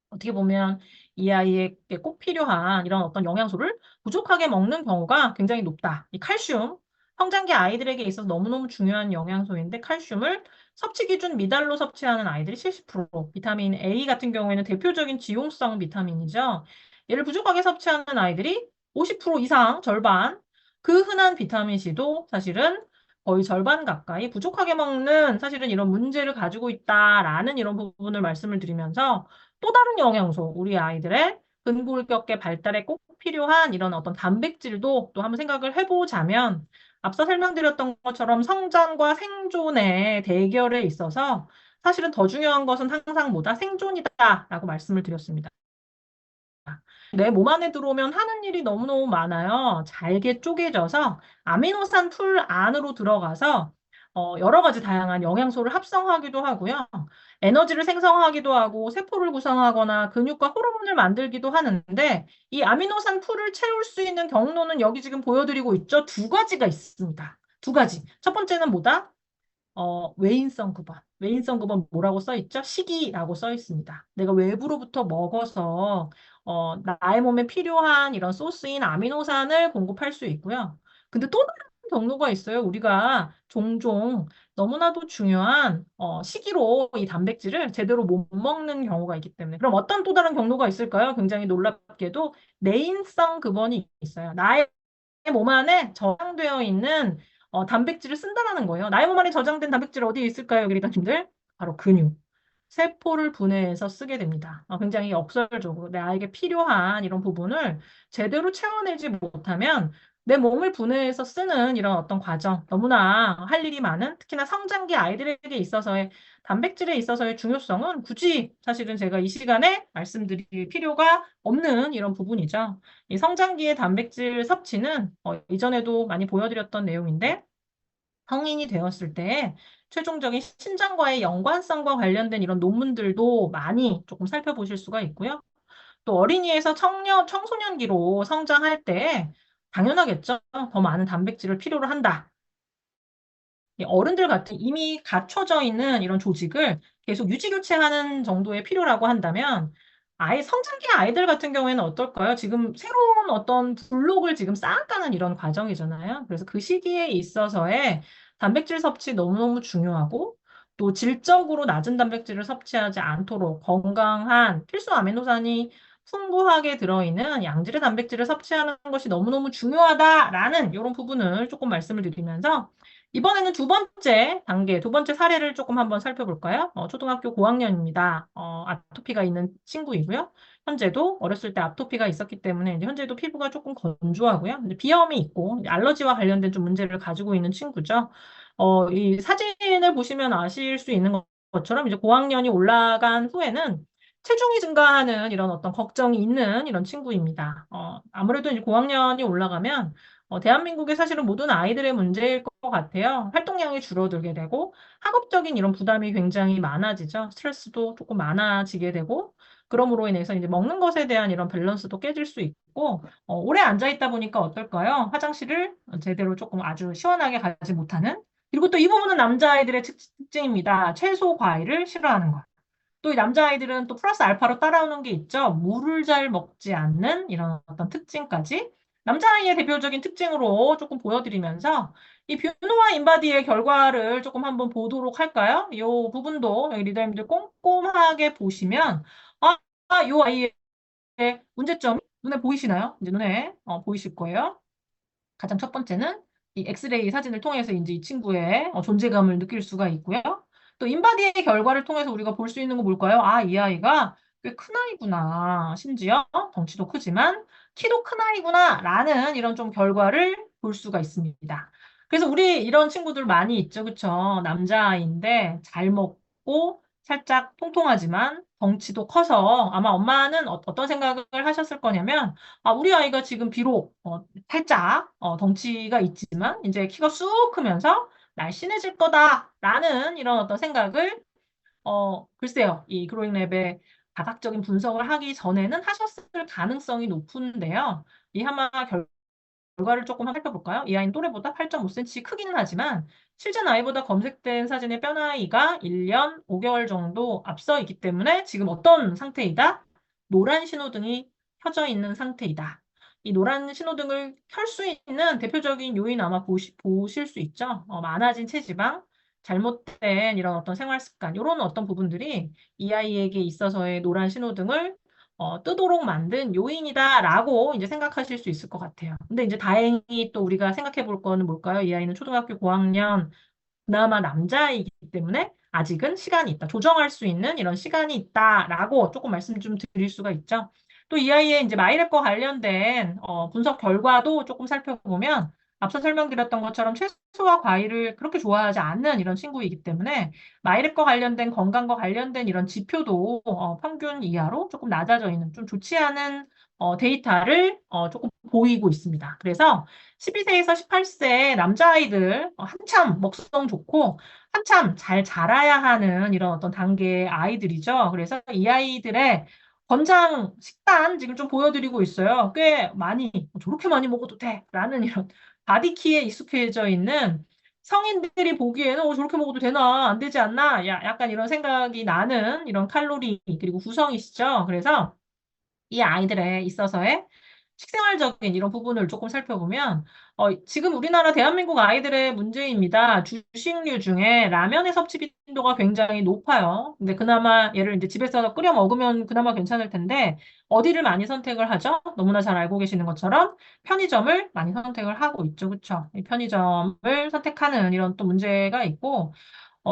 어떻게 보면 이 아이에게 꼭 필요한 이런 어떤 영양소를 부족하게 먹는 경우가 굉장히 높다. 이 칼슘, 성장기 아이들에게 있어서 너무너무 중요한 영양소인데 칼슘을 섭취 기준 미달로 섭취하는 아이들이 70%, 비타민 A 같은 경우에는 대표적인 지용성 비타민이죠. 얘를 부족하게 섭취하는 아이들이 50% 이상, 절반, 그 흔한 비타민 C도 사실은 거의 절반 가까이 부족하게 먹는 사실은 이런 문제를 가지고 있다라는 이런 부분을 말씀을 드리면서 또 다른 영양소, 우리 아이들의 근골격계 발달에 꼭 필요한 이런 어떤 단백질도 또 한번 생각을 해보자면 앞서 설명드렸던 것처럼 성장과 생존의 대결에 있어서 사실은 더 중요한 것은 항상 뭐다? 생존이다라고 말씀을 드렸습니다. 내 몸 안에 들어오면 하는 일이 너무너무 많아요. 잘게 쪼개져서 아미노산 풀 안으로 들어가서 여러 가지 다양한 영양소를 합성하기도 하고요. 에너지를 생성하기도 하고 세포를 구성하거나 근육과 호르몬을 만들기도 하는데 이 아미노산 풀을 채울 수 있는 경로는 여기 지금 보여드리고 있죠. 두 가지가 있습니다. 두 가지. 첫 번째는 뭐다? 외인성 급원. 외인성 급원 뭐라고 써 있죠? 식이라고 써 있습니다. 내가 외부로부터 먹어서 나의 몸에 필요한 이런 소스인 아미노산을 공급할 수 있고요. 근데 또 다른 경로가 있어요. 우리가 종종 너무나도 중요한 식이로 이 단백질을 제대로 못 먹는 경우가 있기 때문에 그럼 어떤 또 다른 경로가 있을까요? 굉장히 놀랍게도 내인성 급원이 있어요. 나의 몸 안에 저장되어 있는 단백질을 쓴다라는 거예요. 나의 몸 안에 저장된 단백질 어디에 있을까요, 그리다님들? 바로 근육. 세포를 분해해서 쓰게 됩니다. 굉장히 역설적으로 내 아이에게 필요한 이런 부분을 제대로 채워내지 못하면 내 몸을 분해해서 쓰는 이런 어떤 과정, 너무나 할 일이 많은 특히나 성장기 아이들에게 있어서의 단백질에 있어서의 중요성은 굳이 사실은 제가 이 시간에 말씀드릴 필요가 없는 이런 부분이죠. 이 성장기의 단백질 섭취는 이전에도 많이 보여드렸던 내용인데 성인이 되었을 때 최종적인 신장과의 연관성과 관련된 이런 논문들도 많이 조금 살펴보실 수가 있고요. 또 어린이에서 청소년기로 성장할 때 당연하겠죠. 더 많은 단백질을 필요로 한다. 이 어른들 같은 이미 갖춰져 있는 이런 조직을 계속 유지 교체하는 정도의 필요라고 한다면 아예 성장기 아이들 같은 경우에는 어떨까요? 지금 새로운 어떤 블록을 지금 쌓아가는 이런 과정이잖아요. 그래서 그 시기에 있어서의 단백질 섭취 너무너무 중요하고 또 질적으로 낮은 단백질을 섭취하지 않도록 건강한 필수 아미노산이 풍부하게 들어있는 양질의 단백질을 섭취하는 것이 너무너무 중요하다라는 이런 부분을 조금 말씀을 드리면서 이번에는 두 번째 단계, 두 번째 사례를 조금 한번 살펴볼까요? 초등학교 고학년입니다. 아토피가 있는 친구이고요. 현재도 어렸을 때 아토피가 있었기 때문에 이제 현재도 피부가 조금 건조하고요. 이제 비염이 있고 이제 알러지와 관련된 좀 문제를 가지고 있는 친구죠. 이 사진을 보시면 아실 수 있는 것처럼 이제 고학년이 올라간 후에는 체중이 증가하는 이런 어떤 걱정이 있는 이런 친구입니다. 아무래도 이제 고학년이 올라가면 대한민국의 사실은 모든 아이들의 문제일 것 같아요. 활동량이 줄어들게 되고 학업적인 이런 부담이 굉장히 많아지죠. 스트레스도 조금 많아지게 되고 그러므로 인해서 이제 먹는 것에 대한 이런 밸런스도 깨질 수 있고 오래 앉아 있다 보니까 어떨까요? 화장실을 제대로 조금 아주 시원하게 가지 못하는 그리고 또 이 부분은 남자아이들의 특징입니다. 채소, 과일을 싫어하는 것. 또 이 남자아이들은 또 플러스 알파로 따라오는 게 있죠. 물을 잘 먹지 않는 이런 어떤 특징까지 남자아이의 대표적인 특징으로 조금 보여드리면서 이 뷰노와 인바디의 결과를 조금 한번 보도록 할까요? 이 부분도 여기 리더님들 꼼꼼하게 보시면 이 아이의 문제점이 눈에 보이시나요? 이제 눈에 보이실 거예요. 가장 첫 번째는 이 엑스레이 사진을 통해서 이제 이 친구의 존재감을 느낄 수가 있고요. 또 인바디의 결과를 통해서 우리가 볼 수 있는 건 뭘까요? 이 아이가 꽤 큰 아이구나. 심지어 덩치도 크지만 키도 큰 아이구나. 라는 이런 좀 결과를 볼 수가 있습니다. 그래서 우리 이런 친구들 많이 있죠. 그쵸? 남자아이인데 잘 먹고 살짝 통통하지만 덩치도 커서 아마 엄마는 어떤 생각을 하셨을 거냐면 우리 아이가 지금 비록 살짝 덩치가 있지만 이제 키가 쑥 크면서 날씬해질 거다라는 이런 어떤 생각을 글쎄요. 이 그로잉랩의 다각적인 분석을 하기 전에는 하셨을 가능성이 높은데요. 이 아마 결과를 조금 살펴볼까요? 이 아이는 또래보다 8.5cm 크기는 하지만 실제 나이보다 검색된 사진의 뼈 나이가 1년 5개월 정도 앞서 있기 때문에 지금 어떤 상태이다? 노란 신호등이 켜져 있는 상태이다. 이 노란 신호등을 켤 수 있는 대표적인 요인 아마 보실 수 있죠. 많아진 체지방, 잘못된 이런 어떤 생활 습관, 이런 어떤 부분들이 이 아이에게 있어서의 노란 신호등을 뜨도록 만든 요인이다라고 이제 생각하실 수 있을 것 같아요. 근데 이제 다행히 또 우리가 생각해 볼 거는 뭘까요? 이 아이는 초등학교 고학년, 그나마 남자이기 때문에 아직은 시간이 있다. 조정할 수 있는 이런 시간이 있다라고 조금 말씀 좀 드릴 수가 있죠. 또 이 아이의 이제 마이랩과 관련된 분석 결과도 조금 살펴보면 앞서 설명드렸던 것처럼 채소와 과일을 그렇게 좋아하지 않는 이런 친구이기 때문에 마이랩과 관련된 건강과 관련된 이런 지표도 평균 이하로 조금 낮아져 있는 좀 좋지 않은 데이터를 조금 보이고 있습니다. 그래서 12세에서 18세 남자아이들 한참 먹성 좋고 한참 잘 자라야 하는 이런 어떤 단계의 아이들이죠. 그래서 이 아이들의 권장 식단 지금 좀 보여드리고 있어요. 꽤 많이 저렇게 많이 먹어도 돼 라는 이런 바디키에 익숙해져 있는 성인들이 보기에는 저렇게 먹어도 되나 안 되지 않나 약간 이런 생각이 나는 이런 칼로리 그리고 구성이시죠. 그래서 이 아이들에 있어서의 식생활적인 이런 부분을 조금 살펴보면 지금 우리나라 대한민국 아이들의 문제입니다. 주식류 중에 라면의 섭취 빈도가 굉장히 높아요. 근데 그나마 얘를 이제 집에서 끓여 먹으면 그나마 괜찮을 텐데 어디를 많이 선택을 하죠? 너무나 잘 알고 계시는 것처럼 편의점을 많이 선택을 하고 있죠. 그렇죠? 이 편의점을 선택하는 이런 또 문제가 있고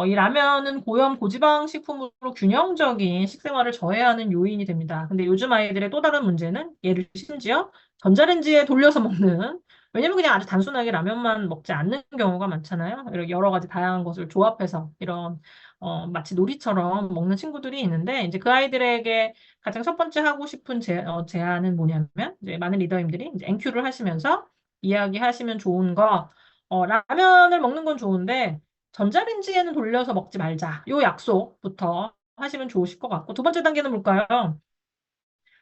이 라면은 고염, 고지방 식품으로 균형적인 식생활을 저해하는 요인이 됩니다. 근데 요즘 아이들의 또 다른 문제는 얘를 심지어 전자레인지에 돌려서 먹는, 왜냐면 그냥 아주 단순하게 라면만 먹지 않는 경우가 많잖아요. 이렇게 여러 가지 다양한 것을 조합해서 이런, 마치 놀이처럼 먹는 친구들이 있는데, 이제 그 아이들에게 가장 첫 번째 하고 싶은 제안은 뭐냐면, 이제 많은 리더님들이 이제 NQ를 하시면서 이야기하시면 좋은 거, 라면을 먹는 건 좋은데, 전자레인지에는 돌려서 먹지 말자. 요 약속부터 하시면 좋으실 것 같고, 두 번째 단계는 뭘까요?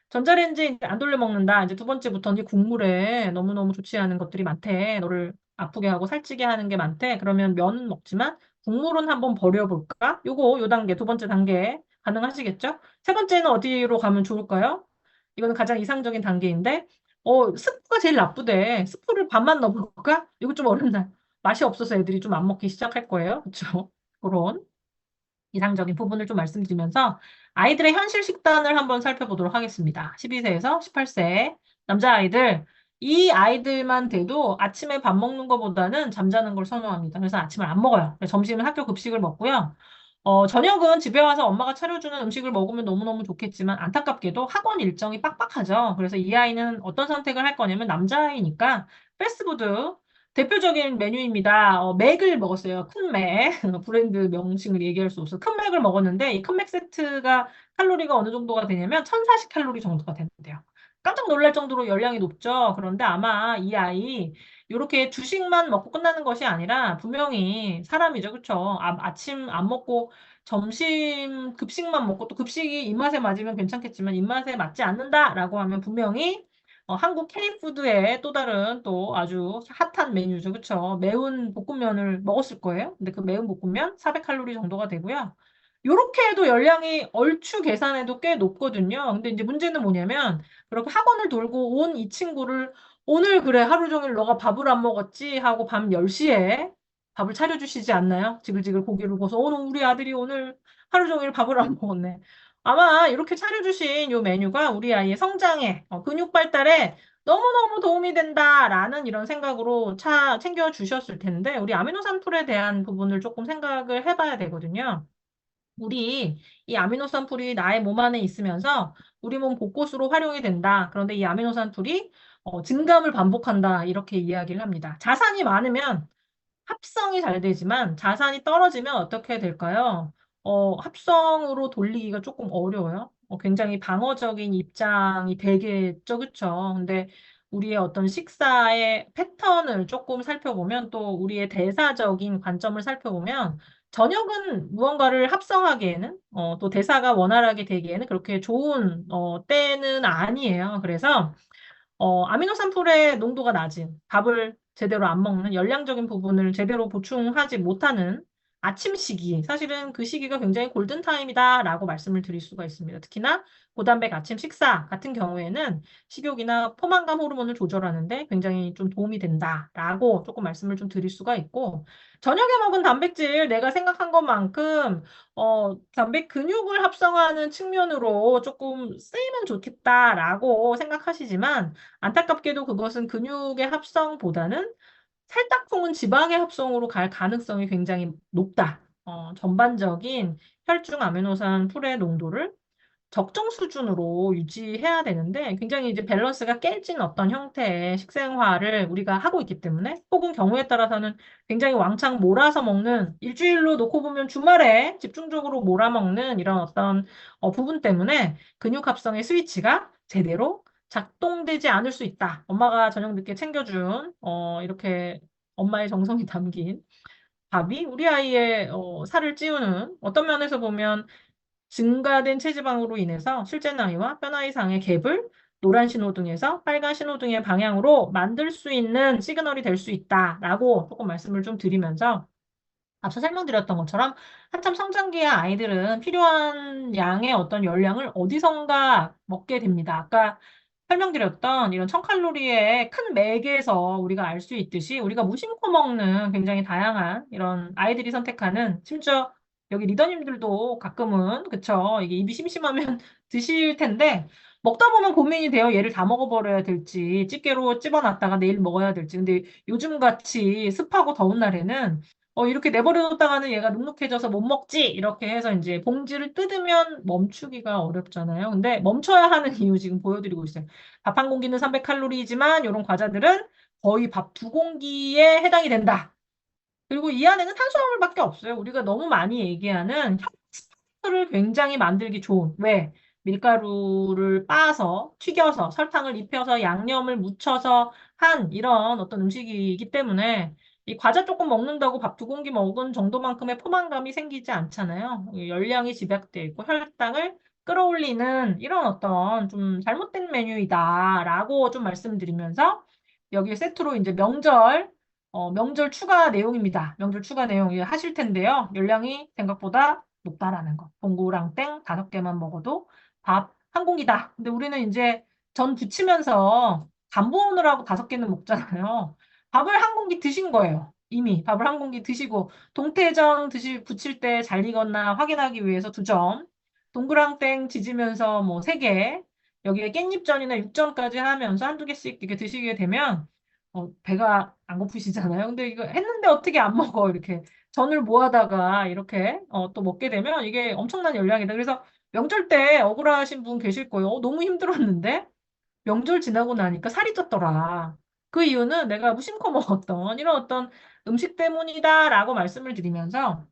전자레인지에 이제 안 돌려 먹는다. 이제 두 번째부터는 이 국물에 너무너무 좋지 않은 것들이 많대. 너를 아프게 하고 살찌게 하는 게 많대. 그러면 면은 먹지만 국물은 한번 버려볼까? 요 단계, 두 번째 단계 가능하시겠죠? 세 번째는 어디로 가면 좋을까요? 이거는 가장 이상적인 단계인데, 스프가 제일 나쁘대. 스프를 반만 넣어볼까? 이거 좀 어렵나? 맛이 없어서 애들이 좀 안 먹기 시작할 거예요. 그렇죠? 그런. 이상적인 부분을 좀 말씀드리면서 아이들의 현실 식단을 한번 살펴보도록 하겠습니다. 12세에서 18세 남자아이들, 이 아이들만 돼도 아침에 밥 먹는 것보다는 잠자는 걸 선호합니다. 그래서 아침을 안 먹어요. 그래서 점심은 학교 급식을 먹고요. 저녁은 집에 와서 엄마가 차려주는 음식을 먹으면 너무너무 좋겠지만 안타깝게도 학원 일정이 빡빡하죠. 그래서 이 아이는 어떤 선택을 할 거냐면 남자아이니까 패스트푸드 대표적인 메뉴입니다. 맥을 먹었어요. 큰 맥. 브랜드 명칭을 얘기할 수 없어. 큰 맥을 먹었는데 이 큰 맥 세트가 칼로리가 어느 정도가 되냐면 1040 칼로리 정도가 된대요. 깜짝 놀랄 정도로 열량이 높죠. 그런데 아마 이 아이 이렇게 주식만 먹고 끝나는 것이 아니라 분명히 사람이죠. 그렇죠? 아침 안 먹고 점심 급식만 먹고 또 급식이 입맛에 맞으면 괜찮겠지만 입맛에 맞지 않는다라고 하면 분명히 한국 K푸드의 또 다른 또 아주 핫한 메뉴죠. 그쵸? 매운 볶음면을 먹었을 거예요. 근데 그 매운 볶음면 400칼로리 정도가 되고요. 요렇게 해도 열량이 얼추 계산해도 꽤 높거든요. 근데 이제 문제는 뭐냐면 그렇게 학원을 돌고 온 이 친구를 오늘 그래 하루 종일 너가 밥을 안 먹었지 하고 밤 10시에 밥을 차려주시지 않나요? 지글지글 고기를 구워서 오늘 우리 아들이 오늘 하루 종일 밥을 안 먹었네. 아마 이렇게 차려주신 요 메뉴가 우리 아이의 성장에, 근육 발달에 너무너무 도움이 된다라는 이런 생각으로 챙겨주셨을 텐데, 우리 아미노산풀에 대한 부분을 조금 생각을 해봐야 되거든요. 우리 이 아미노산풀이 나의 몸 안에 있으면서 우리 몸 곳곳으로 활용이 된다. 그런데 이 아미노산풀이 증감을 반복한다. 이렇게 이야기를 합니다. 자산이 많으면 합성이 잘 되지만 자산이 떨어지면 어떻게 될까요? 합성으로 돌리기가 조금 어려워요. 굉장히 방어적인 입장이 되겠죠, 그쵸? 근데 우리의 어떤 식사의 패턴을 조금 살펴보면 또 우리의 대사적인 관점을 살펴보면 저녁은 무언가를 합성하기에는 또 대사가 원활하게 되기에는 그렇게 좋은 때는 아니에요. 그래서 아미노산풀의 농도가 낮은 밥을 제대로 안 먹는 열량적인 부분을 제대로 보충하지 못하는 아침 시기, 사실은 그 시기가 굉장히 골든타임이다라고 말씀을 드릴 수가 있습니다. 특히나 고단백 아침 식사 같은 경우에는 식욕이나 포만감 호르몬을 조절하는데 굉장히 좀 도움이 된다라고 조금 말씀을 좀 드릴 수가 있고, 저녁에 먹은 단백질 내가 생각한 것만큼 단백 근육을 합성하는 측면으로 조금 쓰이면 좋겠다라고 생각하시지만 안타깝게도 그것은 근육의 합성보다는 살딱품은 지방의 합성으로 갈 가능성이 굉장히 높다. 전반적인 혈중 아미노산 풀의 농도를 적정 수준으로 유지해야 되는데 굉장히 이제 밸런스가 깨진 어떤 형태의 식생활을 우리가 하고 있기 때문에 혹은 경우에 따라서는 굉장히 왕창 몰아서 먹는 일주일로 놓고 보면 주말에 집중적으로 몰아먹는 이런 어떤 부분 때문에 근육 합성의 스위치가 제대로 작동되지 않을 수 있다. 엄마가 저녁 늦게 챙겨준 이렇게 엄마의 정성이 담긴 밥이 우리 아이의 살을 찌우는 어떤 면에서 보면 증가된 체지방으로 인해서 실제 나이와 뼈 나이 상의 갭을 노란 신호등에서 빨간 신호등의 방향으로 만들 수 있는 시그널이 될 수 있다라고 조금 말씀을 좀 드리면서 앞서 설명드렸던 것처럼 한참 성장기의 아이들은 필요한 양의 어떤 열량을 어디선가 먹게 됩니다. 아까 설명드렸던 이런 1000칼로리의 큰 맥에서 우리가 알 수 있듯이 우리가 무심코 먹는 굉장히 다양한 이런 아이들이 선택하는 심지어 여기 리더님들도 가끔은 그쵸 이게 입이 심심하면 드실 텐데 먹다 보면 고민이 돼요. 얘를 다 먹어버려야 될지 집게로 찝어놨다가 내일 먹어야 될지. 근데 요즘 같이 습하고 더운 날에는 이렇게 내버려뒀다가는 얘가 눅눅해져서 못 먹지 이렇게 해서 이제 봉지를 뜯으면 멈추기가 어렵잖아요. 근데 멈춰야 하는 이유 지금 보여드리고 있어요. 밥 한 공기는 300칼로리이지만 이런 과자들은 거의 밥 두 공기에 해당이 된다. 그리고 이 안에는 탄수화물밖에 없어요. 우리가 너무 많이 얘기하는 를 굉장히 만들기 좋은. 왜? 밀가루를 빻아서, 튀겨서, 설탕을 입혀서, 양념을 묻혀서 한 이런 어떤 음식이기 때문에 이 과자 조금 먹는다고 밥 2공기 먹은 정도만큼의 포만감이 생기지 않잖아요. 이 열량이 집약되어 있고 혈당을 끌어올리는 이런 어떤 좀 잘못된 메뉴이다라고 좀 말씀드리면서 여기에 세트로 이제 명절 추가 내용입니다. 명절 추가 내용 이 하실 텐데요. 열량이 생각보다 높다라는 거. 동그랑땡 5개만 먹어도 밥 1공기다. 근데 우리는 이제 전 부치면서 간보느라고 5개는 먹잖아요. 밥을 1공기 드신 거예요. 이미 밥을 1공기 드시고 동태전 부칠 때 잘 익었나 확인하기 위해서 2점, 동그랑땡 지지면서 뭐 3개, 여기에 깻잎전이나 육전까지 하면서 1~2개씩 이렇게 드시게 되면 배가 안 고프시잖아요. 근데 이거 했는데 어떻게 안 먹어? 이렇게 전을 모아다가 이렇게 또 먹게 되면 이게 엄청난 열량이다. 그래서 명절 때 억울하신 분 계실 거예요. 너무 힘들었는데 명절 지나고 나니까 살이 쪘더라. 그 이유는 내가 무심코 먹었던 이런 어떤 음식 때문이다라고 말씀을 드리면서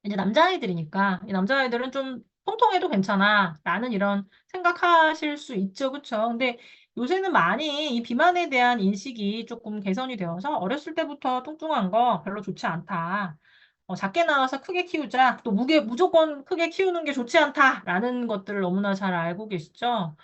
이제 남자아이들이니까 이 남자아이들은 좀 통통해도 괜찮아 라는 이런 생각하실 수 있죠. 그쵸? 근데 요새는 많이 이 비만에 대한 인식이 조금 개선이 되어서 어렸을 때부터 뚱뚱한 거 별로 좋지 않다. 작게 나와서 크게 키우자. 또 무조건 크게 키우는 게 좋지 않다라는 것들을 너무나 잘 알고 계시죠?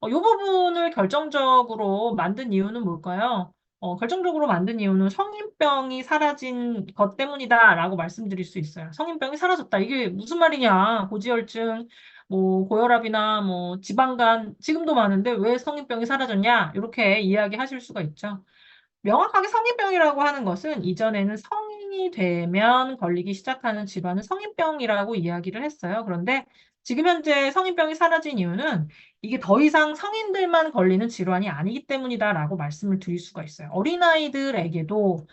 이 부분을 결정적으로 만든 이유는 뭘까요? 결정적으로 만든 이유는 성인병이 사라진 것 때문이다라고 말씀드릴 수 있어요. 성인병이 사라졌다. 이게 무슨 말이냐? 고지혈증, 뭐 고혈압이나 뭐 지방간 지금도 많은데 왜 성인병이 사라졌냐? 이렇게 이야기하실 수가 있죠. 명확하게 성인병이라고 하는 것은 이전에는 성인이 되면 걸리기 시작하는 질환은 성인병이라고 이야기를 했어요. 그런데 지금 현재 성인병이 사라진 이유는 이게 더 이상 성인들만 걸리는 질환이 아니기 때문이다라고 말씀을 드릴 수가 있어요. 어린아이들에게도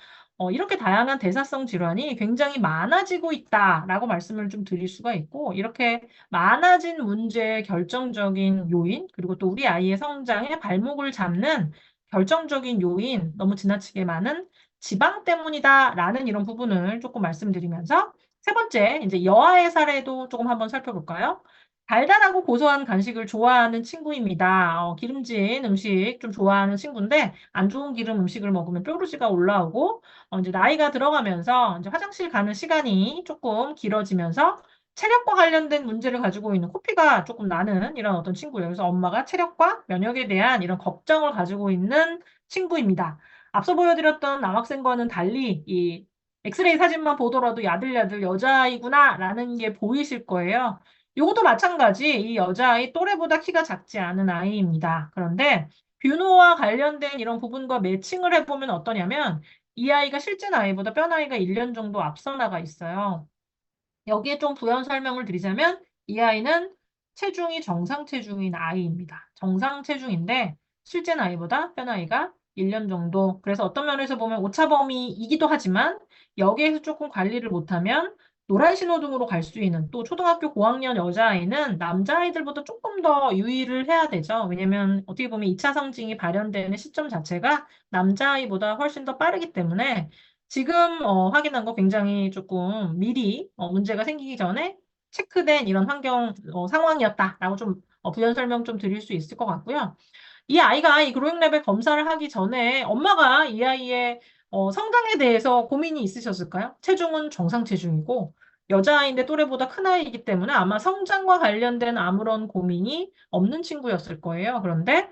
이렇게 다양한 대사성 질환이 굉장히 많아지고 있다라고 말씀을 좀 드릴 수가 있고, 이렇게 많아진 문제의 결정적인 요인, 그리고 또 우리 아이의 성장에 발목을 잡는 결정적인 요인, 너무 지나치게 많은 지방 때문이다라는 이런 부분을 조금 말씀드리면서 세 번째, 이제 여아의 사례도 조금 한번 살펴볼까요? 달달하고 고소한 간식을 좋아하는 친구입니다. 기름진 음식 좀 좋아하는 친구인데 안 좋은 기름 음식을 먹으면 뾰루지가 올라오고 이제 나이가 들어가면서 이제 화장실 가는 시간이 조금 길어지면서 체력과 관련된 문제를 가지고 있는 코피가 조금 나는 이런 어떤 친구예요. 그래서 엄마가 체력과 면역에 대한 이런 걱정을 가지고 있는 친구입니다. 앞서 보여드렸던 남학생과는 달리 이 엑스레이 사진만 보더라도 야들야들 여자아이구나라는 게 보이실 거예요. 이것도 마찬가지 이 여자아이 또래보다 키가 작지 않은 아이입니다. 그런데 뷰노와 관련된 이런 부분과 매칭을 해보면 어떠냐면 이 아이가 실제 나이보다 뼈 나이가 1년 정도 앞서 나가 있어요. 여기에 좀 부연 설명을 드리자면 이 아이는 체중이 정상 체중인 아이입니다. 정상 체중인데 실제 나이보다 뼈 나이가 1년 정도. 그래서 어떤 면에서 보면 오차범위이기도 하지만 여기에서 조금 관리를 못하면 노란 신호등으로 갈 수 있는 또 초등학교 고학년 여자아이는 남자아이들보다 조금 더 유의를 해야 되죠. 왜냐면 어떻게 보면 2차 성징이 발현되는 시점 자체가 남자아이보다 훨씬 더 빠르기 때문에 지금 확인한 거 굉장히 조금 미리 문제가 생기기 전에 체크된 이런 상황이었다라고 좀 부연 설명 좀 드릴 수 있을 것 같고요. 이 아이가 이 그로잉 랩의 검사를 하기 전에 엄마가 이 아이의 성장에 대해서 고민이 있으셨을까요? 체중은 정상 체중이고 여자아이인데 또래보다 큰 아이이기 때문에 아마 성장과 관련된 아무런 고민이 없는 친구였을 거예요. 그런데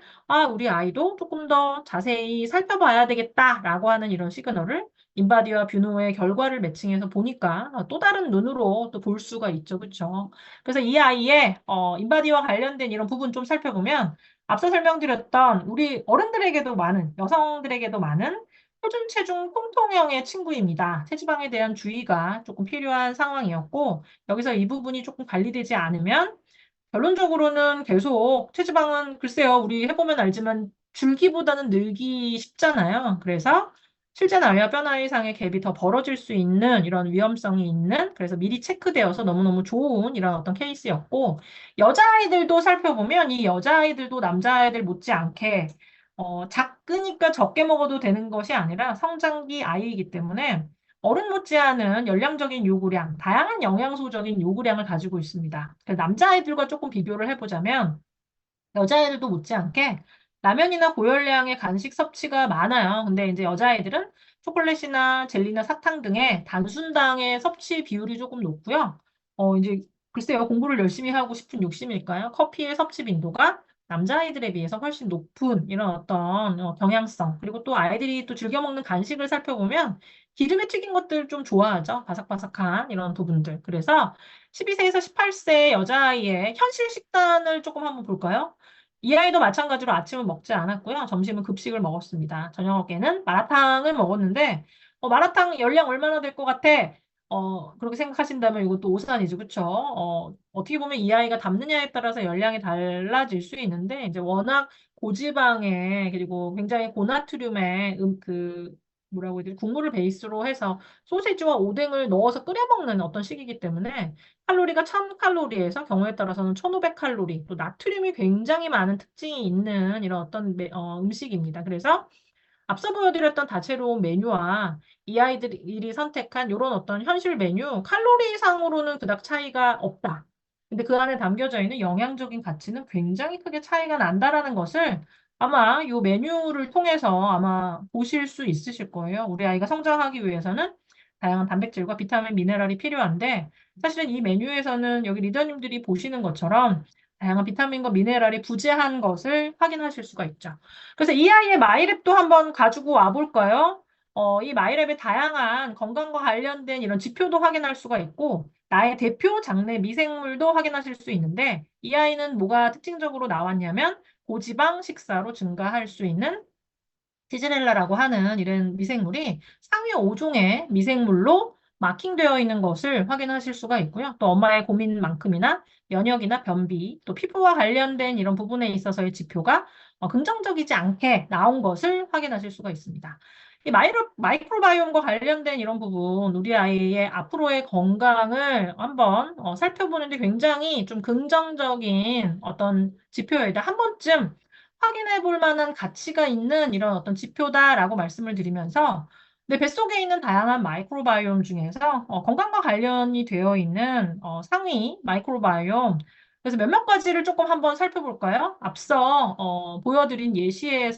우리 아이도 조금 더 자세히 살펴봐야 되겠다라고 하는 이런 시그널을 인바디와 뷰노의 결과를 매칭해서 보니까 또 다른 눈으로 또 볼 수가 있죠. 그렇죠? 그래서 이 아이의 인바디와 관련된 이런 부분 좀 살펴보면 앞서 설명드렸던 우리 어른들에게도 많은, 여성들에게도 많은 표준 체중 통통형의 친구입니다. 체지방에 대한 주의가 조금 필요한 상황이었고, 여기서 이 부분이 조금 관리되지 않으면 결론적으로는 계속 체지방은 글쎄요, 우리 해보면 알지만 줄기보다는 늘기 쉽잖아요. 그래서 실제 나이와 뼈 나이 상의 갭이 더 벌어질 수 있는 이런 위험성이 있는 그래서 미리 체크되어서 너무너무 좋은 이런 어떤 케이스였고 여자아이들도 살펴보면 이 여자아이들도 남자아이들 못지않게 작으니까 적게 먹어도 되는 것이 아니라 성장기 아이이기 때문에 어른 못지않은 열량적인 요구량, 다양한 영양소적인 요구량을 가지고 있습니다. 그래서 남자아이들과 조금 비교를 해보자면 여자아이들도 못지않게 라면이나 고열량의 간식 섭취가 많아요. 근데 이제 여자아이들은 초콜릿이나 젤리나 사탕 등의 단순당의 섭취 비율이 조금 높고요. 이제 글쎄요, 공부를 열심히 하고 싶은 욕심일까요? 커피의 섭취 빈도가 남자아이들에 비해서 훨씬 높은 이런 어떤 경향성, 그리고 또 아이들이 또 즐겨 먹는 간식을 살펴보면 기름에 튀긴 것들 좀 좋아하죠. 바삭바삭한 이런 부분들. 그래서 12세에서 18세 여자아이의 현실 식단을 조금 한번 볼까요? 이 아이도 마찬가지로 아침은 먹지 않았고요. 점심은 급식을 먹었습니다. 저녁에는 마라탕을 먹었는데, 마라탕 열량 얼마나 될 것 같아? 그렇게 생각하신다면 이것도 오산이죠. 그쵸? 어떻게 보면 이 아이가 담느냐에 따라서 열량이 달라질 수 있는데, 이제 워낙 고지방에, 그리고 굉장히 고나트륨의, 뭐라고 해야 되지? 국물을 베이스로 해서 소시지와 오뎅을 넣어서 끓여 먹는 어떤 식이기 때문에, 칼로리가 1000칼로리에서 경우에 따라서는 1500칼로리, 또 나트륨이 굉장히 많은 특징이 있는 이런 어떤 음식입니다. 그래서 앞서 보여드렸던 다채로운 메뉴와 이 아이들이 선택한 이런 어떤 현실 메뉴, 칼로리상으로는 그닥 차이가 없다. 근데 그 안에 담겨져 있는 영양적인 가치는 굉장히 크게 차이가 난다라는 것을 아마 이 메뉴를 통해서 아마 보실 수 있으실 거예요. 우리 아이가 성장하기 위해서는 다양한 단백질과 비타민, 미네랄이 필요한데 사실은 이 메뉴에서는 여기 리더님들이 보시는 것처럼 다양한 비타민과 미네랄이 부재한 것을 확인하실 수가 있죠. 그래서 이 아이의 마이랩도 한번 가지고 와볼까요? 이 마이랩의 다양한 건강과 관련된 이런 지표도 확인할 수가 있고, 나의 대표 장내 미생물도 확인하실 수 있는데, 이 아이는 뭐가 특징적으로 나왔냐면, 고지방 식사로 증가할 수 있는 티즈렐라라고 하는 이런 미생물이 상위 5종의 미생물로 마킹되어 있는 것을 확인하실 수가 있고요. 또 엄마의 고민만큼이나 면역이나 변비, 또 피부와 관련된 이런 부분에 있어서의 지표가 긍정적이지 않게 나온 것을 확인하실 수가 있습니다. 이 마이크로바이옴과 관련된 이런 부분, 우리 아이의 앞으로의 건강을 한번 살펴보는데 굉장히 좀 긍정적인 어떤 지표에다 한 번쯤 확인해 볼 만한 가치가 있는 이런 어떤 지표다라고 말씀을 드리면서 내 뱃속에 있는 다양한 마이크로바이옴 중에서 건강과 관련이 되어 있는 상위 마이크로바이옴 그래서 몇몇 가지를 조금 한번 살펴볼까요? 앞서 보여드린 예시에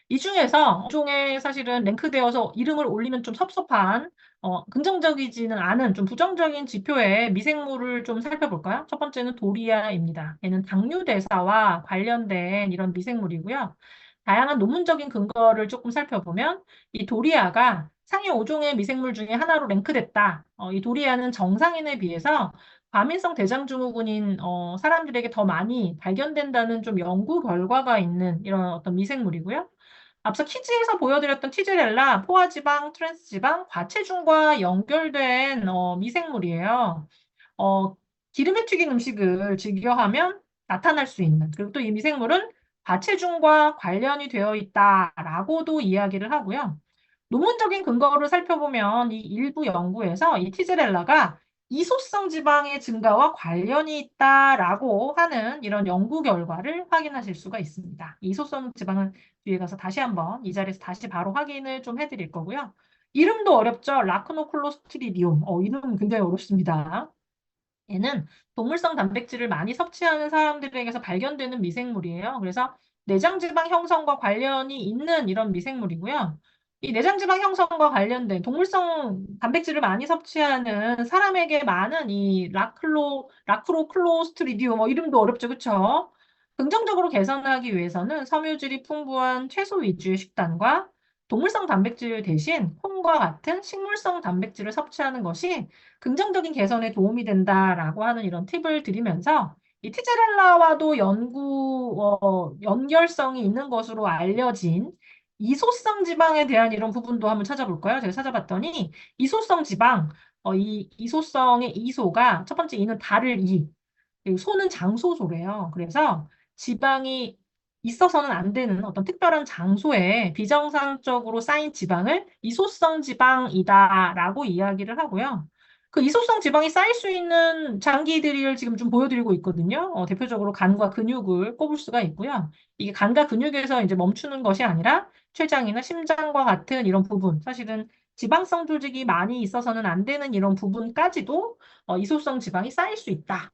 이 중에서 종에 사실은 랭크되어서 이름을 올리면 좀 섭섭한 긍정적이지는 않은 좀 부정적인 지표의 미생물을 좀 살펴볼까요? 첫 번째는 도리아입니다. 얘는 당뇨대사와 관련된 이런 미생물이고요. 다양한 논문적인 근거를 조금 살펴보면 이 도리아가 상위 5종의 미생물 중에 하나로 랭크됐다. 이 도리아는 정상인에 비해서 과민성 대장증후군인 사람들에게 더 많이 발견된다는 좀 연구 결과가 있는 이런 어떤 미생물이고요. 앞서 키즈에서 보여드렸던 티즈렐라, 포화지방, 트랜스지방, 과체중과 연결된 미생물이에요. 어, 기름에 튀긴 음식을 즐겨하면 나타날 수 있는. 그리고 또 이 미생물은 과체중과 관련이 되어 있다라고도 이야기를 하고요. 논문적인 근거를 살펴보면 이 일부 연구에서 이 티즈렐라가 이소성 지방의 증가와 관련이 있다라고 하는 이런 연구 결과를 확인하실 수가 있습니다. 이소성 지방은 뒤에 가서 다시 한번 이 자리에서 다시 바로 확인을 좀 해드릴 거고요. 이름도 어렵죠. 라크노클로스트리디움. 이름 굉장히 어렵습니다. 얘는 동물성 단백질을 많이 섭취하는 사람들에게서 발견되는 미생물이에요. 그래서 내장지방 형성과 관련이 있는 이런 미생물이고요. 이 내장지방 형성과 관련된 동물성 단백질을 많이 섭취하는 사람에게 많은 이 라크로클로스트리디움, 이름도 어렵죠, 그쵸? 긍정적으로 개선하기 위해서는 섬유질이 풍부한 채소 위주의 식단과 동물성 단백질 대신 콩과 같은 식물성 단백질을 섭취하는 것이 긍정적인 개선에 도움이 된다라고 하는 이런 팁을 드리면서 이 티제렐라와도 연결성이 있는 것으로 알려진 이소성 지방에 대한 이런 부분도 한번 찾아볼까요? 제가 찾아봤더니 이소성 지방, 이 이소성의 이소가 첫 번째 이는 달을 이, 그리고 소는 장소소래요. 그래서 지방이 있어서는 안 되는 어떤 특별한 장소에 비정상적으로 쌓인 지방을 이소성 지방이다라고 이야기를 하고요. 그 이소성 지방이 쌓일 수 있는 장기들을 지금 좀 보여드리고 있거든요. 대표적으로 간과 근육을 꼽을 수가 있고요. 이게 간과 근육에서 이제 멈추는 것이 아니라 췌장이나 심장과 같은 이런 부분, 사실은 지방성 조직이 많이 있어서는 안 되는 이런 부분까지도 이소성 지방이 쌓일 수 있다.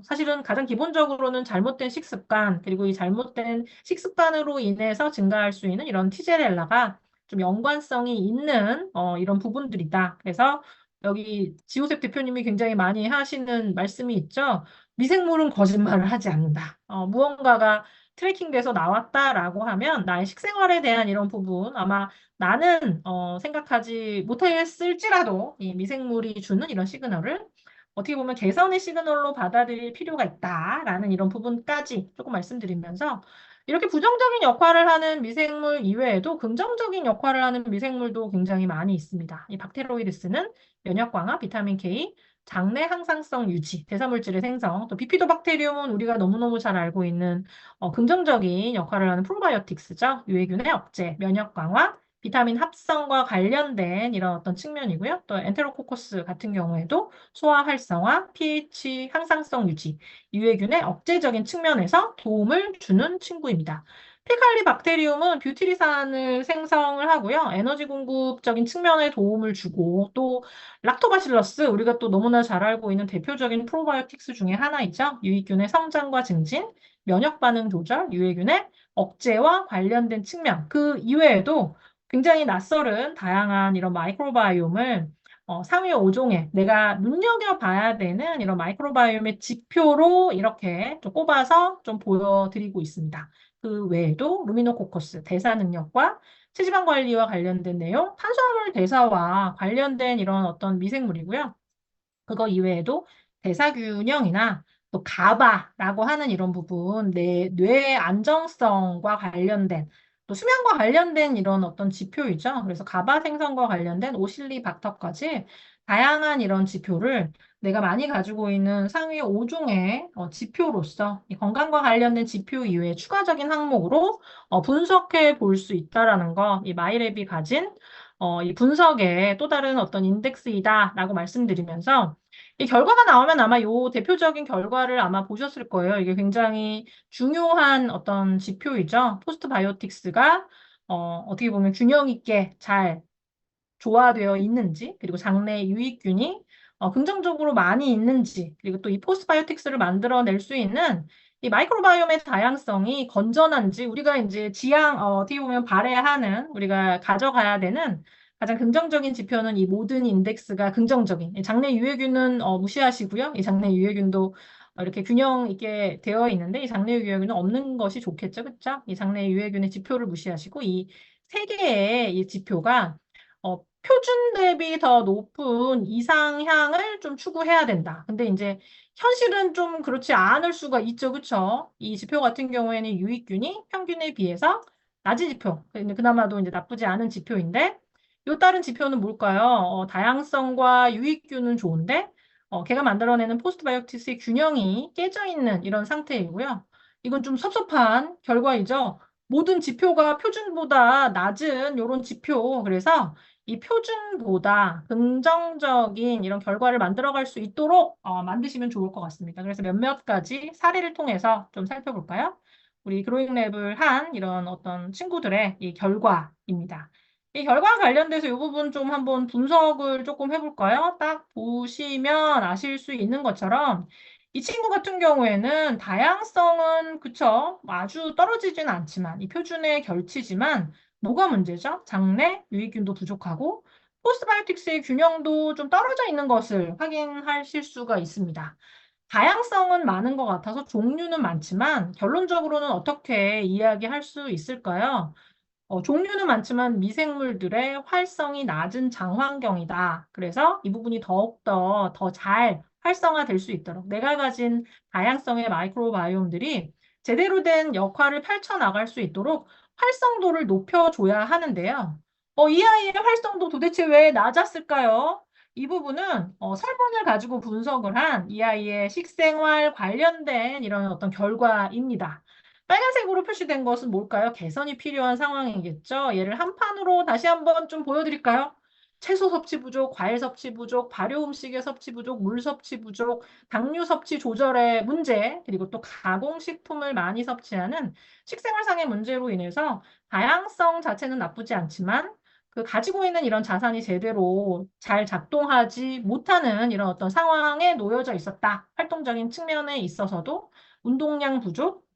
사실은 가장 기본적으로는 잘못된 식습관, 그리고 이 잘못된 식습관으로 인해서 증가할 수 있는 이런 티제렐라가 좀 연관성이 있는 이런 부분들이다. 그래서 여기 지호셉 대표님이 굉장히 많이 하시는 말씀이 있죠. 미생물은 거짓말을 하지 않는다. 무언가가 트래킹돼서 나왔다라고 하면 나의 식생활에 대한 이런 부분 아마 나는 생각하지 못했을지라도 이 미생물이 주는 이런 시그널을 어떻게 보면 개선의 시그널로 받아들일 필요가 있다라는 이런 부분까지 조금 말씀드리면서 이렇게 부정적인 역할을 하는 미생물 이외에도 긍정적인 역할을 하는 미생물도 굉장히 많이 있습니다. 이 박테로이데스는 면역 강화, 비타민 K, 장내 항상성 유지, 대사물질의 생성, 또 비피도박테리움은 우리가 너무너무 잘 알고 있는 긍정적인 역할을 하는 프로바이오틱스죠. 유해균의 억제, 면역 강화, 비타민 합성과 관련된 이런 어떤 측면이고요. 또 엔테로코커스 같은 경우에도 소화 활성화, pH 항상성 유지, 유해균의 억제적인 측면에서 도움을 주는 친구입니다. 피칼리박테리움은 뷰티리산을 생성을 하고요. 에너지 공급적인 측면에 도움을 주고 또 락토바실러스 우리가 또 너무나 잘 알고 있는 대표적인 프로바이오틱스 중에 하나이죠. 유익균의 성장과 증진, 면역 반응 조절, 유해균의 억제와 관련된 측면. 그 이외에도 굉장히 낯설은 다양한 이런 마이크로바이옴을 상위 5종에 내가 눈여겨봐야 되는 이런 마이크로바이옴의 지표로 이렇게 좀 꼽아서 좀 보여드리고 있습니다. 그 외에도 루미노코커스 대사 능력과 체지방 관리와 관련된 내용, 탄수화물 대사와 관련된 이런 어떤 미생물이고요. 그거 이외에도 대사균형이나 또 가바라고 하는 이런 부분, 뇌의 안정성과 관련된 또 수면과 관련된 이런 어떤 지표이죠. 그래서 가바 생성과 관련된 오실리 박터까지 다양한 이런 지표를 내가 많이 가지고 있는 상위 5종의 지표로서 이 건강과 관련된 지표 이외에 추가적인 항목으로 분석해 볼 수 있다라는 거, 이 마이랩이 가진 이 분석의 또 다른 어떤 인덱스이다라고 말씀드리면서 이 결과가 나오면 아마 요 대표적인 결과를 아마 보셨을 거예요. 이게 굉장히 중요한 어떤 지표이죠. 포스트바이오틱스가 어떻게 보면 균형 있게 잘 조화되어 있는지, 그리고 장내 유익균이 긍정적으로 많이 있는지, 그리고 또 이 포스트바이오틱스를 만들어낼 수 있는 이 마이크로바이옴의 다양성이 건전한지, 우리가 이제 어떻게 보면 발해하는, 우리가 가져가야 되는 가장 긍정적인 지표는 이 모든 인덱스가 긍정적인, 이 장내 유해균은 무시하시고요. 이 장내 유해균도 이렇게 균형 있게 되어 있는데, 이 장내 유해균은 없는 것이 좋겠죠. 그렇죠? 이 장내 유해균의 지표를 무시하시고, 이 세 개의 이 지표가 표준 대비 더 높은 이상향을 좀 추구해야 된다. 근데 이제 현실은 좀 그렇지 않을 수가 있죠. 그쵸? 이 지표 같은 경우에는 유익균이 평균에 비해서 낮은 지표. 근데 그나마도 이제 나쁘지 않은 지표인데, 요 다른 지표는 뭘까요? 다양성과 유익균은 좋은데, 걔가 만들어내는 포스트바이오틱스의 균형이 깨져 있는 이런 상태이고요. 이건 좀 섭섭한 결과이죠. 모든 지표가 표준보다 낮은 이런 지표. 그래서 이 표준보다 긍정적인 이런 결과를 만들어갈 수 있도록 만드시면 좋을 것 같습니다. 그래서 몇몇 가지 사례를 통해서 좀 살펴볼까요? 우리 그로잉랩을 한 이런 어떤 친구들의 이 결과입니다. 이 결과와 관련돼서 이 부분 좀 한번 분석을 조금 해볼까요? 딱 보시면 아실 수 있는 것처럼 이 친구 같은 경우에는 다양성은 그쵸? 아주 떨어지진 않지만 이 표준에 결치지만 뭐가 문제죠? 장내 유익균도 부족하고 포스트바이오틱스의 균형도 좀 떨어져 있는 것을 확인하실 수가 있습니다. 다양성은 많은 것 같아서 종류는 많지만 결론적으로는 어떻게 이야기할 수 있을까요? 종류는 많지만 미생물들의 활성이 낮은 장환경이다. 그래서 이 부분이 더욱더 더 잘 활성화될 수 있도록 내가 가진 다양성의 마이크로바이옴들이 제대로 된 역할을 펼쳐나갈 수 있도록 활성도를 높여줘야 하는데요. 이 아이의 활성도 도대체 왜 낮았을까요? 이 부분은 설문을 가지고 분석을 한 이 아이의 식생활 관련된 이런 어떤 결과입니다. 빨간색으로 표시된 것은 뭘까요? 개선이 필요한 상황이겠죠. 얘를 한 판으로 다시 한번 좀 보여드릴까요? 채소 섭취 부족, 과일 섭취 부족, 발효 음식의 섭취 부족, 물 섭취 부족, 당류 섭취 조절의 문제, 그리고 또 가공식품을 많이 섭취하는 식생활상의 문제로 인해서 다양성 자체는 나쁘지 않지만 그 가지고 있는 이런 자산이 제대로 잘 작동하지 못하는 이런 어떤 상황에 놓여져 있었다. 활동적인 측면에 있어서도 운동량 부족,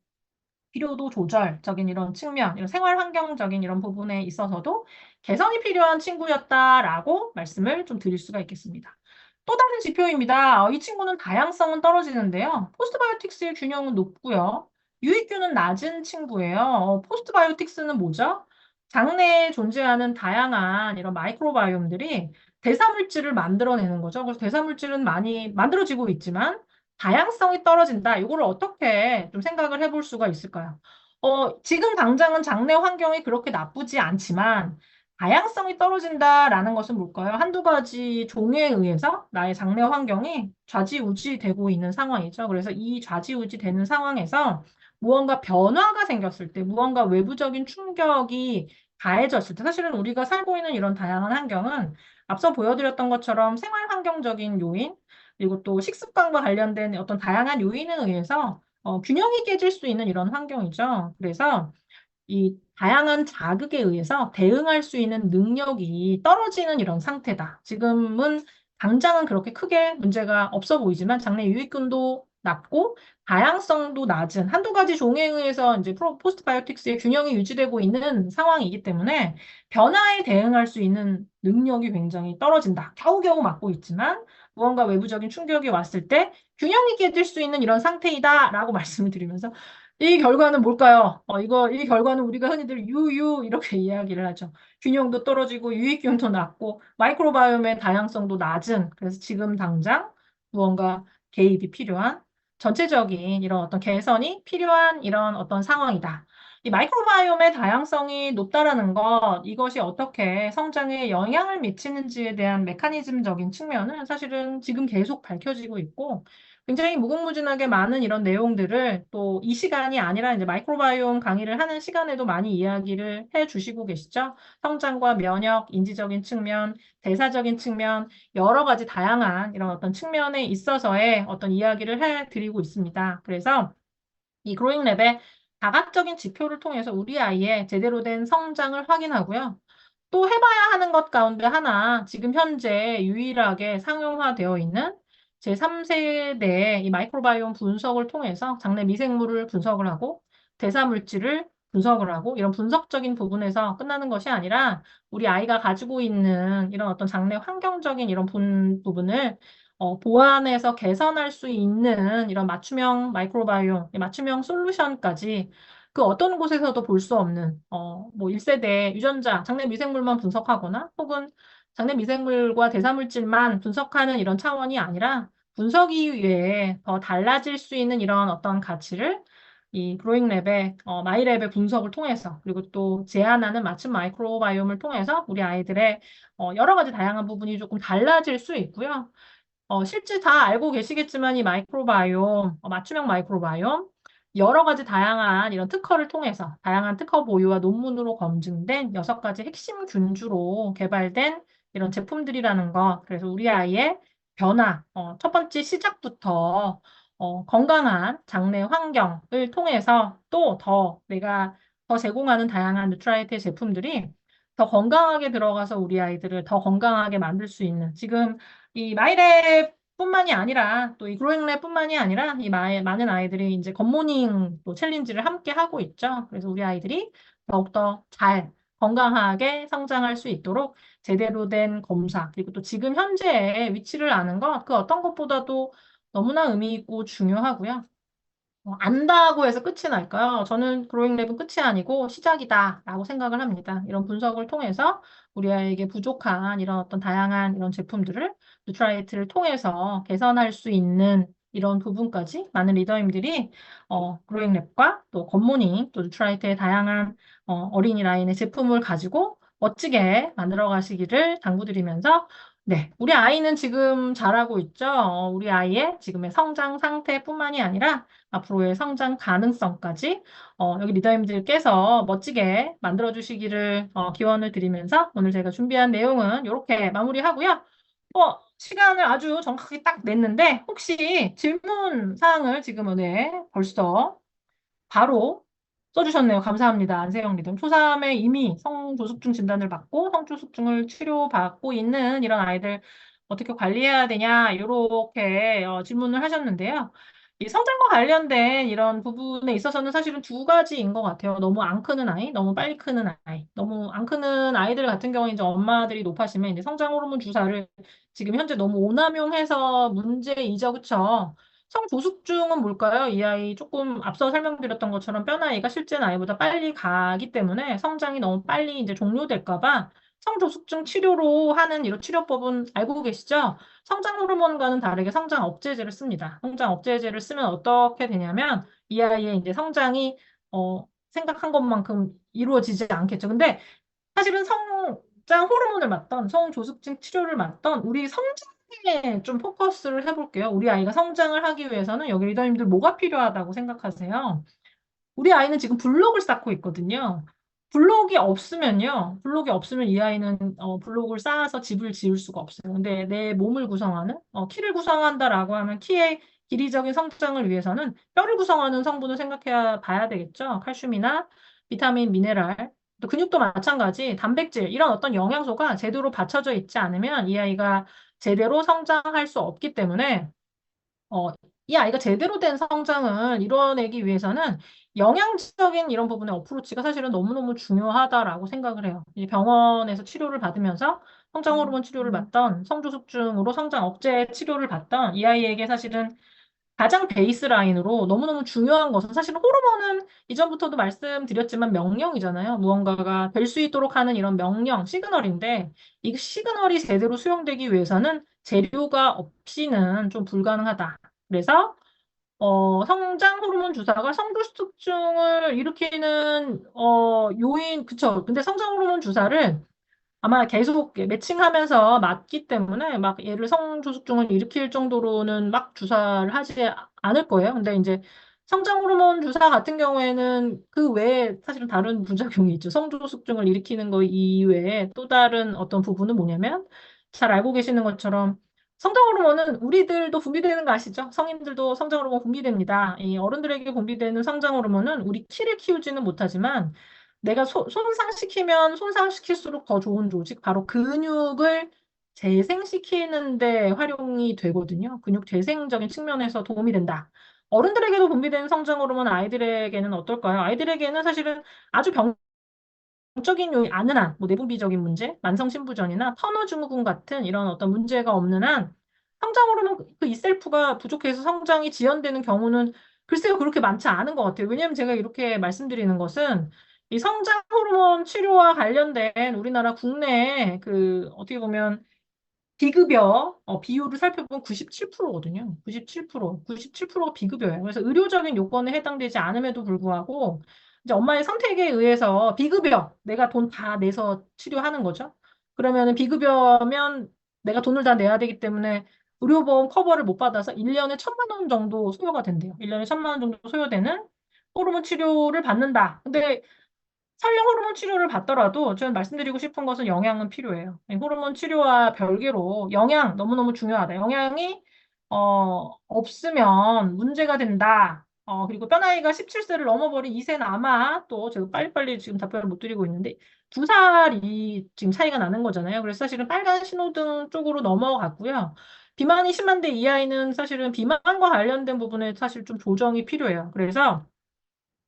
피로도 조절적인 이런 측면, 이런 생활 환경적인 이런 부분에 있어서도 개선이 필요한 친구였다라고 말씀을 좀 드릴 수가 있겠습니다. 또 다른 지표입니다. 이 친구는 다양성은 떨어지는데요. 포스트바이오틱스의 균형은 높고요. 유익균은 낮은 친구예요. 포스트바이오틱스는 뭐죠? 장내에 존재하는 다양한 이런 마이크로바이옴들이 대사물질을 만들어내는 거죠. 그래서 대사물질은 많이 만들어지고 있지만 다양성이 떨어진다. 이거를 어떻게 좀 생각을 해볼 수가 있을까요? 지금 당장은 장내 환경이 그렇게 나쁘지 않지만 다양성이 떨어진다라는 것은 뭘까요? 한두 가지 종에 의해서 나의 장내 환경이 좌지우지 되고 있는 상황이죠. 그래서 이 좌지우지 되는 상황에서 무언가 변화가 생겼을 때, 무언가 외부적인 충격이 가해졌을 때, 사실은 우리가 살고 있는 이런 다양한 환경은 앞서 보여드렸던 것처럼 생활 환경적인 요인, 그리고 또 식습관과 관련된 어떤 다양한 요인에 의해서 균형이 깨질 수 있는 이런 환경이죠. 그래서 이 다양한 자극에 의해서 대응할 수 있는 능력이 떨어지는 이런 상태다. 지금은 당장은 그렇게 크게 문제가 없어 보이지만 장내 유익균도 낮고 다양성도 낮은 한두 가지 종에 의해서 이제 포스트바이오틱스의 균형이 유지되고 있는 상황이기 때문에 변화에 대응할 수 있는 능력이 굉장히 떨어진다. 겨우겨우 막고 있지만 무언가 외부적인 충격이 왔을 때 균형이 깨질 수 있는 이런 상태이다라고 말씀을 드리면서 이 결과는 뭘까요? 이 결과는 우리가 흔히들 유유 이렇게 이야기를 하죠. 균형도 떨어지고 유익균도 낮고 마이크로바이옴의 다양성도 낮은 그래서 지금 당장 무언가 개입이 필요한 전체적인 이런 어떤 개선이 필요한 이런 어떤 상황이다. 이 마이크로바이옴의 다양성이 높다라는 것, 이것이 어떻게 성장에 영향을 미치는지에 대한 메커니즘적인 측면은 사실은 지금 계속 밝혀지고 있고 굉장히 무궁무진하게 많은 이런 내용들을 또 이 시간이 아니라 이제 마이크로바이옴 강의를 하는 시간에도 많이 이야기를 해 주시고 계시죠. 성장과 면역, 인지적인 측면, 대사적인 측면, 여러 가지 다양한 이런 어떤 측면에 있어서의 어떤 이야기를 해 드리고 있습니다. 그래서 이 그로잉랩의 다각적인 지표를 통해서 우리 아이의 제대로 된 성장을 확인하고요. 또 해봐야 하는 것 가운데 하나, 지금 현재 유일하게 상용화되어 있는 제3세대의 이 마이크로바이옴 분석을 통해서 장내 미생물을 분석을 하고 대사물질을 분석을 하고 이런 분석적인 부분에서 끝나는 것이 아니라 우리 아이가 가지고 있는 이런 어떤 장내 환경적인 이런 부분을 보완해서 개선할 수 있는 이런 맞춤형 마이크로바이옴, 맞춤형 솔루션까지 그 어떤 곳에서도 볼 수 없는 뭐 1세대 유전자, 장내 미생물만 분석하거나 혹은 장내 미생물과 대사물질만 분석하는 이런 차원이 아니라 분석 이외에 더 달라질 수 있는 이런 어떤 가치를 이 그로잉랩의 마이랩의 분석을 통해서 그리고 또 제안하는 맞춤 마이크로바이옴을 통해서 우리 아이들의 여러 가지 다양한 부분이 조금 달라질 수 있고요. 실제 다 알고 계시겠지만 이 마이크로바이옴, 맞춤형 마이크로바이옴, 여러 가지 다양한 이런 특허를 통해서 다양한 특허 보유와 논문으로 검증된 6가지 핵심 균주로 개발된 이런 제품들이라는 것. 그래서 우리 아이의 변화, 첫 번째 시작부터 건강한 장내 환경을 통해서 또 더 내가 더 제공하는 다양한 뉴트라이트의 제품들이 더 건강하게 들어가서 우리 아이들을 더 건강하게 만들 수 있는 지금 이 마이랩 뿐만이 아니라 또 이 그로잉랩 뿐만이 아니라 이 많은 아이들이 이제 굿모닝 또 챌린지를 함께 하고 있죠. 그래서 우리 아이들이 더욱더 잘 건강하게 성장할 수 있도록 제대로 된 검사 그리고 또 지금 현재의 위치를 아는 것 그 어떤 것보다도 너무나 의미 있고 중요하고요. 안다고 해서 끝이 날까요? 저는 그로잉랩은 끝이 아니고 시작이다라고 생각을 합니다. 이런 분석을 통해서 우리 아이에게 부족한 이런 어떤 다양한 이런 제품들을 뉴트라이트를 통해서 개선할 수 있는 이런 부분까지 많은 리더님들이 그로잉랩과 또 굿모닝 또 뉴트라이트의 다양한 어린이 라인의 제품을 가지고 멋지게 만들어 가시기를 당부드리면서 네, 우리 아이는 지금 잘하고 있죠. 우리 아이의 지금의 성장 상태뿐만이 아니라 앞으로의 성장 가능성까지 여기 리더님들께서 멋지게 만들어주시기를 기원을 드리면서 오늘 제가 준비한 내용은 이렇게 마무리하고요. 시간을 아주 정확하게 딱 냈는데 혹시 질문 사항을 지금 오늘 벌써 바로 써주셨네요. 감사합니다. 안세영 리듬. 초3에 이미 성조숙증 진단을 받고 성조숙증을 치료받고 있는 이런 아이들 어떻게 관리해야 되냐, 이렇게 질문을 하셨는데요. 이 성장과 관련된 이런 부분에 있어서는 사실은 두 가지인 것 같아요. 너무 안 크는 아이, 너무 빨리 크는 아이. 너무 안 크는 아이들 같은 경우에 이제 엄마들이 높아지면 이제 성장 호르몬 주사를 지금 현재 너무 오남용해서 문제이죠. 그쵸? 성조숙증은 뭘까요? 이 아이 조금 앞서 설명드렸던 것처럼 뼈나이가 실제 나이보다 빨리 가기 때문에 성장이 너무 빨리 이제 종료될까 봐 성조숙증 치료로 하는 이런 치료법은 알고 계시죠? 성장 호르몬과는 다르게 성장 억제제를 씁니다. 성장 억제제를 쓰면 어떻게 되냐면 이 아이의 이제 성장이 생각한 것만큼 이루어지지 않겠죠. 근데 사실은 성장 호르몬을 맞던 성조숙증 치료를 맞던 우리 성장에 좀 포커스를 해볼게요. 우리 아이가 성장을 하기 위해서는 여기 리더님들 뭐가 필요하다고 생각하세요? 우리 아이는 지금 블록을 쌓고 있거든요. 블록이 없으면 이 아이는 블록을 쌓아서 집을 지을 수가 없어요. 근데 내 몸을 구성하는, 키를 구성한다라고 하면 키의 길이적인 성장을 위해서는 뼈를 구성하는 성분을 생각해 봐야 되겠죠. 칼슘이나 비타민, 미네랄, 또 근육도 마찬가지, 단백질, 이런 어떤 영양소가 제대로 받쳐져 있지 않으면 이 아이가 제대로 성장할 수 없기 때문에 어, 이 아이가 제대로 된 성장을 이뤄내기 위해서는 영양적인 이런 부분의 어프로치가 사실은 너무너무 중요하다라고 생각을 해요. 이제 병원에서 치료를 받으면서 성장 호르몬 치료를 받던 성조숙증으로 성장 억제 치료를 받던 이 아이에게 사실은 가장 베이스라인으로 너무너무 중요한 것은 사실은 호르몬은 이전부터도 말씀드렸지만 명령이잖아요. 무언가가 될 수 있도록 하는 이런 명령, 시그널인데 이 시그널이 제대로 수용되기 위해서는 재료가 없이는 좀 불가능하다. 그래서 성장 호르몬 주사가 성불수증을 일으키는 요인, 그쵸. 근데 성장 호르몬 주사를 아마 계속 매칭하면서 맞기 때문에 막 얘를 성조숙증을 일으킬 정도로는 막 주사를 하지 않을 거예요. 근데 이제 성장 호르몬 주사 같은 경우에는 그 외에 사실은 다른 부작용이 있죠. 성조숙증을 일으키는 거 이외에 또 다른 어떤 부분은 뭐냐면 잘 알고 계시는 것처럼 성장 호르몬은 우리들도 분비되는 거 아시죠? 성인들도 성장 호르몬 분비됩니다. 이 어른들에게 분비되는 성장 호르몬은 우리 키를 키우지는 못하지만 내가 손상시키면 손상시킬수록 더 좋은 조직, 바로 근육을 재생시키는데 활용이 되거든요. 근육 재생적인 측면에서 도움이 된다. 어른들에게도 분비되는 성장 호르몬 아이들에게는 어떨까요? 아이들에게는 사실은 아주 병적인 요인 아는 한, 뭐 내분비적인 문제, 만성신부전이나 터너증후군 같은 이런 어떤 문제가 없는 한 성장 호르몬 그 이셀프가 부족해서 성장이 지연되는 경우는 글쎄요 그렇게 많지 않은 것 같아요. 왜냐하면 제가 이렇게 말씀드리는 것은 이 성장 호르몬 치료와 관련된 우리나라 국내 그 어떻게 보면 비급여 비율을 살펴보면 97%거든요. 97%, 97%가 비급여예요. 그래서 의료적인 요건에 해당되지 않음에도 불구하고 이제 엄마의 선택에 의해서 비급여, 내가 돈 다 내서 치료하는 거죠. 그러면은 비급여면 내가 돈을 다 내야 되기 때문에 의료보험 커버를 못 받아서 1년에 1,000만 원 정도 소요가 된대요. 1년에 1,000만 원 정도 소요되는 호르몬 치료를 받는다. 근데 설령 호르몬 치료를 받더라도 저는 말씀드리고 싶은 것은 영양은 필요해요. 이 호르몬 치료와 별개로 영양 너무너무 중요하다. 영양이 없으면 문제가 된다. 그리고 뼈나이가 17세를 넘어버린 이세는 아마 또 제가 빨리빨리 지금 답변을 못 드리고 있는데 2살이 지금 차이가 나는 거잖아요. 그래서 사실은 빨간 신호등 쪽으로 넘어갔고요. 비만이 심한데 이 아이는 사실은 비만과 관련된 부분에 사실 좀 조정이 필요해요. 그래서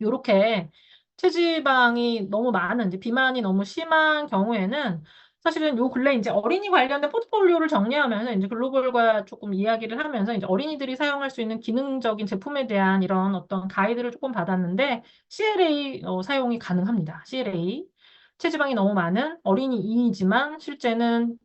요렇게 체지방이 너무 많은, 이제 비만이 너무 심한 경우에는 사실은 요 근래 이제 어린이 관련된 포트폴리오를 정리하면서 이제 글로벌과 조금 이야기를 하면서 이제 어린이들이 사용할 수 있는 기능적인 제품에 대한 이런 어떤 가이드를 조금 받았는데 CLA 사용이 가능합니다. CLA. 체지방이 너무 많은 어린이이지만 실제는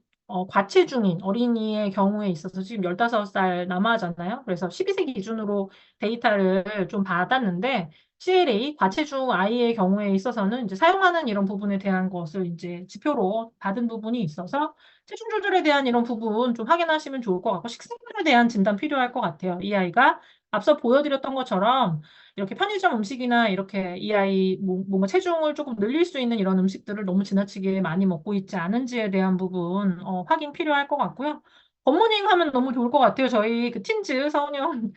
과체중인 어린이의 경우에 있어서 지금 15살 남아잖아요. 그래서 12세 기준으로 데이터를 좀 받았는데 CLA, 과체중 아이의 경우에 있어서는 이제 사용하는 이런 부분에 대한 것을 이제 지표로 받은 부분이 있어서 체중 조절에 대한 이런 부분 좀 확인하시면 좋을 것 같고 식생活에 대한 진단 필요할 것 같아요. 이 아이가 앞서 보여드렸던 것처럼 이렇게 편의점 음식이나 이렇게 이 아이 뭔가 체중을 조금 늘릴 수 있는 이런 음식들을 너무 지나치게 많이 먹고 있지 않은지에 대한 부분 확인 필요할 것 같고요. 굿모닝 하면 너무 좋을 것 같아요. 저희 그 틴즈 서은영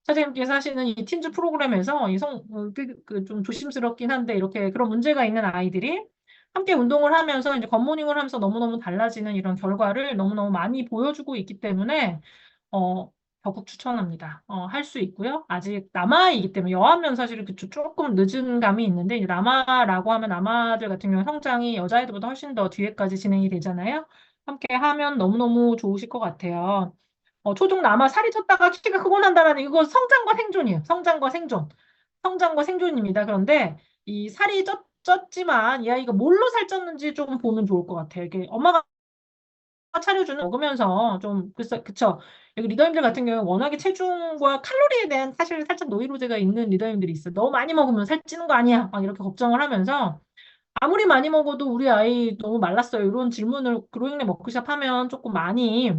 사장님께서 하시는 이 틴즈 프로그램에서 좀 조심스럽긴 한데 이렇게 그런 문제가 있는 아이들이 함께 운동을 하면서 이제 굿모닝을 하면서 너무너무 달라지는 이런 결과를 너무너무 많이 보여주고 있기 때문에 어, 적극 추천합니다. 할 수 있고요. 아직 남아이기 때문에 여하면 사실은 조금 늦은 감이 있는데 이제 남아라고 하면 남아들 같은 경우는 성장이 여자애들보다 훨씬 더 뒤에까지 진행이 되잖아요. 함께 하면 너무너무 좋으실 것 같아요. 초중 남아 살이 쪘다가 키가 크고 난다라는 이거 성장과 생존이에요. 성장과 생존. 성장과 생존입니다. 그런데 이 살이 쪘지만 이 아이가 뭘로 살쪘는지 조금 보면 좋을 것 같아요. 이게 엄마가 차려주는 먹으면서 좀 글쎄 그쵸. 여기 리더님들 같은 경우는 워낙에 체중과 칼로리에 대한 사실 살짝 노이로제가 있는 리더님들이 있어요. 너무 많이 먹으면 살찌는 거 아니야? 막 이렇게 걱정을 하면서 아무리 많이 먹어도 우리 아이 너무 말랐어요. 이런 질문을 그로잉내 먹크샵 하면 조금 많이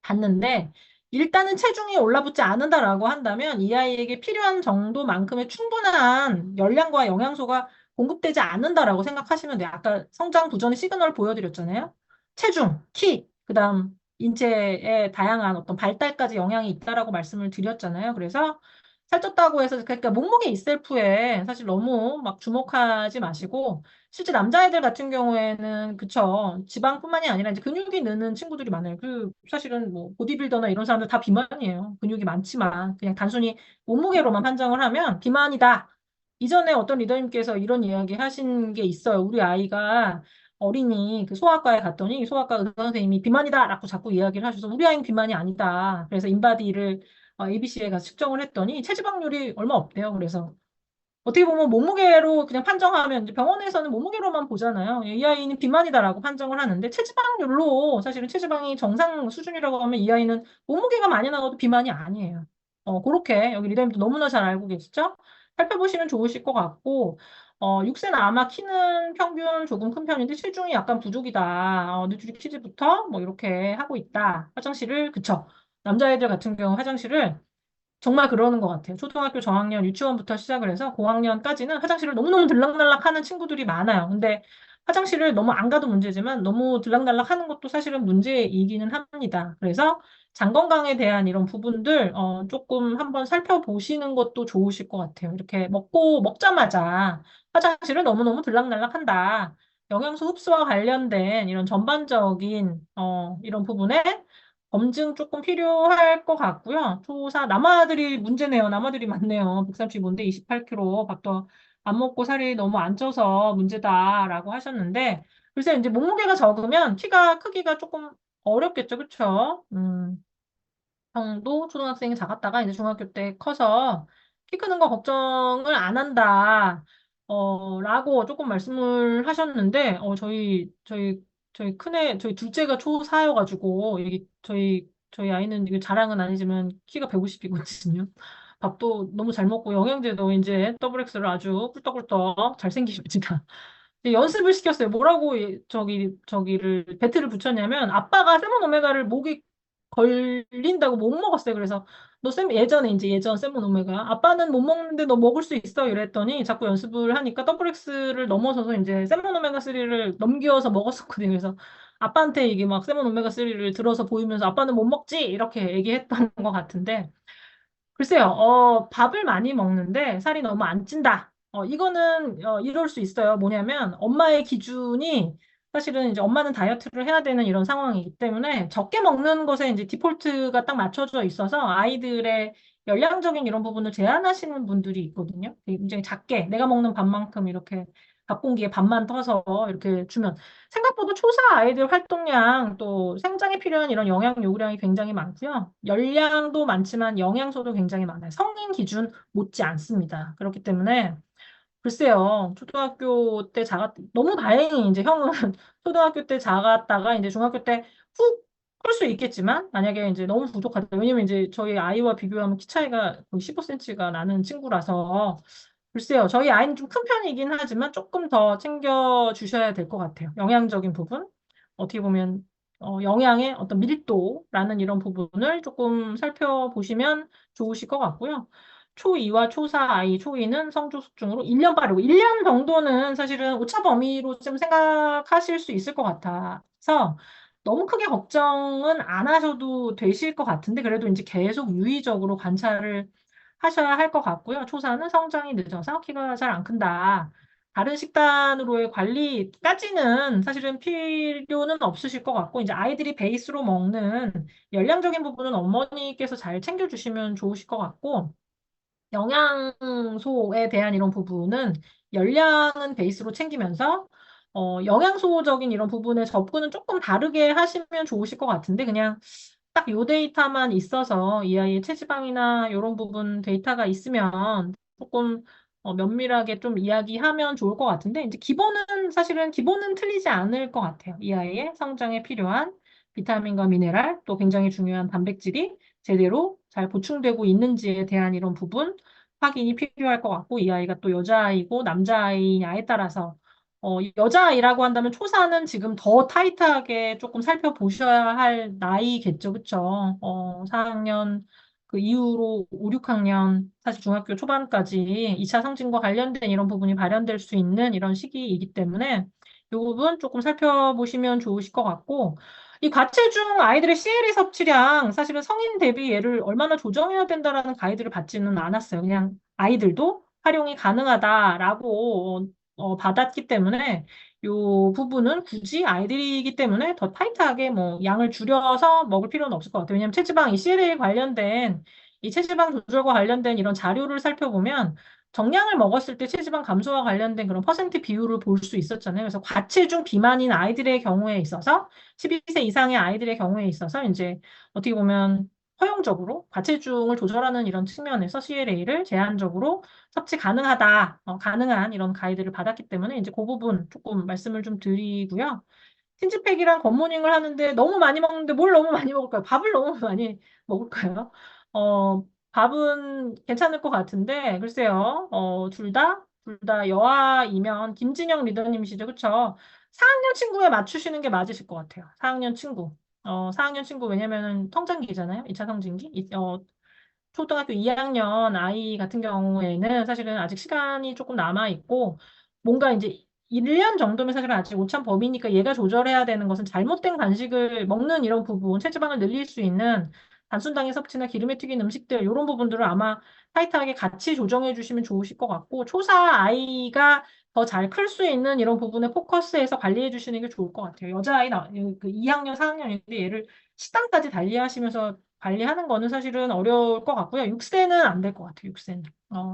봤는데 일단은 체중이 올라붙지 않는다라고 한다면 이 아이에게 필요한 정도만큼의 충분한 열량과 영양소가 공급되지 않는다라고 생각하시면 돼요. 아까 성장 부전의 시그널 보여드렸잖아요. 체중, 키, 그다음 인체의 다양한 어떤 발달까지 영향이 있다라고 말씀을 드렸잖아요. 그래서 살쪘다고 해서 그러니까 몸무게 이셀프에 사실 너무 막 주목하지 마시고 실제 남자애들 같은 경우에는 그쵸 지방뿐만이 아니라 이제 근육이 느는 친구들이 많아요. 사실은 뭐 보디빌더나 이런 사람들 다 비만이에요. 근육이 많지만 그냥 단순히 몸무게로만 판정을 하면 비만이다. 이전에 어떤 리더님께서 이런 이야기 하신 게 있어요. 우리 아이가 어린이 그 소아과에 갔더니 소아과 의사 선생님이 비만이다라고 자꾸 이야기를 하셔서 우리 아이는 비만이 아니다. 그래서 인바디를 ABC에 가서 측정을 했더니 체지방률이 얼마 없대요. 그래서 어떻게 보면 몸무게로 그냥 판정하면 이제 병원에서는 몸무게로만 보잖아요. 이 아이는 비만이다라고 판정을 하는데 체지방률로 사실은 체지방이 정상 수준이라고 하면 이 아이는 몸무게가 많이 나가도 비만이 아니에요. 그렇게 여기 리더님도 너무나 잘 알고 계시죠? 살펴보시면 좋으실 것 같고 6세는 아마 키는 평균 조금 큰 편인데 체중이 약간 부족이다. 뉴트리 퀴즈부터 뭐 이렇게 하고 있다. 화장실을 그쵸? 남자애들 같은 경우 화장실을 정말 그러는 것 같아요. 초등학교 저학년, 유치원부터 시작을 해서 고학년까지는 화장실을 너무너무 들락날락 하는 친구들이 많아요. 근데 화장실을 너무 안 가도 문제지만 너무 들락날락 하는 것도 사실은 문제이기는 합니다. 그래서 장 건강에 대한 이런 부분들 조금 한번 살펴보시는 것도 좋으실 것 같아요. 이렇게 먹자마자 화장실을 너무너무 들락날락 한다. 영양소 흡수와 관련된 이런 전반적인 이런 부분에 검증 조금 필요할 것 같고요. 남아들이 문제네요. 남아들이 많네요. 135인데 28kg 밥도 안 먹고 살이 너무 안 쪄서 문제다라고 하셨는데, 글쎄 이제 몸무게가 적으면 키가 크기가 조금 어렵겠죠. 그쵸? 형도 초등학생이 작았다가 이제 중학교 때 커서 키 크는 거 걱정을 안 한다. 라고 조금 말씀을 하셨는데, 저희 둘째가 초4여가지고, 저희 아이는 이게 자랑은 아니지만 키가 150이거든요. 밥도 너무 잘 먹고 영양제도 이제 더블 X를 아주 꿀떡꿀떡 잘생기십니다. 연습을 시켰어요. 뭐라고 저기를 배트를 붙였냐면 아빠가 세몬 오메가를 목이 걸린다고 못 먹었어요. 그래서 예전 세몬 오메가 아빠는 못 먹는데 너 먹을 수 있어 이랬더니 자꾸 연습을 하니까 더블 X를 넘어서서 이제 세몬 오메가 3를 넘겨서 먹었었거든요. 그래서 아빠한테 이게 막 세몬 오메가 3를 들어서 보이면서 아빠는 못 먹지 이렇게 얘기했던 것 같은데 글쎄요, 밥을 많이 먹는데 살이 너무 안 찐다. 이거는, 이럴 수 있어요. 뭐냐면, 엄마의 기준이, 사실은 이제 엄마는 다이어트를 해야 되는 이런 상황이기 때문에, 적게 먹는 것에 이제 디폴트가 딱 맞춰져 있어서, 아이들의 열량적인 이런 부분을 제한하시는 분들이 있거든요. 굉장히 작게, 내가 먹는 밥만큼 이렇게 밥 공기에 밥만 떠서 이렇게 주면, 생각보다 초사 아이들 활동량 또 생장에 필요한 이런 영양 요구량이 굉장히 많고요. 열량도 많지만 영양소도 굉장히 많아요. 성인 기준 못지 않습니다. 그렇기 때문에 글쎄요. 초등학교 때 너무 다행히 이제 형은 초등학교 때 작았다가 이제 중학교 때 훅 클 수 있겠지만 만약에 이제 너무 부족하다. 왜냐면 이제 저희 아이와 비교하면 키 차이가 거의 15cm가 나는 친구라서 글쎄요. 저희 아이는 좀 큰 편이긴 하지만 조금 더 챙겨 주셔야 될 것 같아요. 영양적인 부분. 어떻게 보면 영양의 어떤 밀도라는 이런 부분을 조금 살펴보시면 좋으실 것 같고요. 초2와 초4 아이, 초2는 성조숙중으로 1년 빠르고 1년 정도는 사실은 오차 범위로 좀 생각하실 수 있을 것 같아서 너무 크게 걱정은 안 하셔도 되실 것 같은데, 그래도 이제 계속 유의적으로 관찰을 하셔야 할 것 같고요. 초사는 성장이 늦어서 키가 잘 안 큰다. 다른 식단으로의 관리까지는 사실은 필요는 없으실 것 같고, 이제 아이들이 베이스로 먹는 열량적인 부분은 어머니께서 잘 챙겨주시면 좋으실 것 같고, 영양소에 대한 이런 부분은 열량은 베이스로 챙기면서 영양소적인 이런 부분에 접근은 조금 다르게 하시면 좋으실 것 같은데 그냥 딱 요 데이터만 있어서 이 아이의 체지방이나 이런 부분 데이터가 있으면 조금 면밀하게 좀 이야기하면 좋을 것 같은데 이제 기본은 사실은 기본은 틀리지 않을 것 같아요. 이 아이의 성장에 필요한 비타민과 미네랄 또 굉장히 중요한 단백질이 제대로 잘 보충되고 있는지에 대한 이런 부분 확인이 필요할 것 같고 이 아이가 또 여자아이고 남자아이냐에 따라서 여자아이라고 한다면 초사는 지금 더 타이트하게 조금 살펴보셔야 할 나이겠죠. 그쵸? 4학년 그 이후로 5, 6학년 사실 중학교 초반까지 2차 성징과 관련된 이런 부분이 발현될 수 있는 이런 시기이기 때문에 이 부분 조금 살펴보시면 좋으실 것 같고 이 과체중 아이들의 CLA 섭취량 사실은 성인 대비 얘를 얼마나 조정해야 된다라는 가이드를 받지는 않았어요. 그냥 아이들도 활용이 가능하다라고 받았기 때문에 이 부분은 굳이 아이들이기 때문에 더 타이트하게 뭐 양을 줄여서 먹을 필요는 없을 것 같아요. 왜냐하면 체지방, 이 CLA 관련된 이 체지방 조절과 관련된 이런 자료를 살펴보면 정량을 먹었을 때 체지방 감소와 관련된 그런 퍼센트 비율을 볼 수 있었잖아요. 그래서 과체중 비만인 아이들의 경우에 있어서 12세 이상의 아이들의 경우에 있어서 이제 어떻게 보면 허용적으로 과체중을 조절하는 이런 측면에서 CLA를 제한적으로 섭취 가능하다, 가능한 이런 가이드를 받았기 때문에 이제 그 부분 조금 말씀을 좀 드리고요. 팀즈팩이랑 굿모닝을 하는데 너무 많이 먹는데 뭘 너무 많이 먹을까요? 밥을 너무 많이 먹을까요? 어, 밥은 괜찮을 것 같은데 글쎄요. 둘 다 여아이면 김진영 리더님이시죠, 그렇죠? 4학년 친구에 맞추시는 게 맞으실 것 같아요. 4학년 친구. 4학년 친구 왜냐면은 성장기잖아요. 2차 성징기. 초등학교 2학년 아이 같은 경우에는 사실은 아직 시간이 조금 남아 있고 뭔가 이제 1년 정도면 사실은 아직 오찬 범위니까 얘가 조절해야 되는 것은 잘못된 간식을 먹는 이런 부분, 체지방을 늘릴 수 있는 단순당의 섭취나 기름에 튀긴 음식들 이런 부분들을 아마 타이트하게 같이 조정해 주시면 좋으실 것 같고 초사 아이가 더 잘 클 수 있는 이런 부분에 포커스해서 관리해 주시는 게 좋을 것 같아요. 여자아이 그 2학년, 4학년인데 얘를 식단까지 달리하시면서 관리하는 거는 사실은 어려울 것 같고요. 6세는 안 될 것 같아요. 6세는.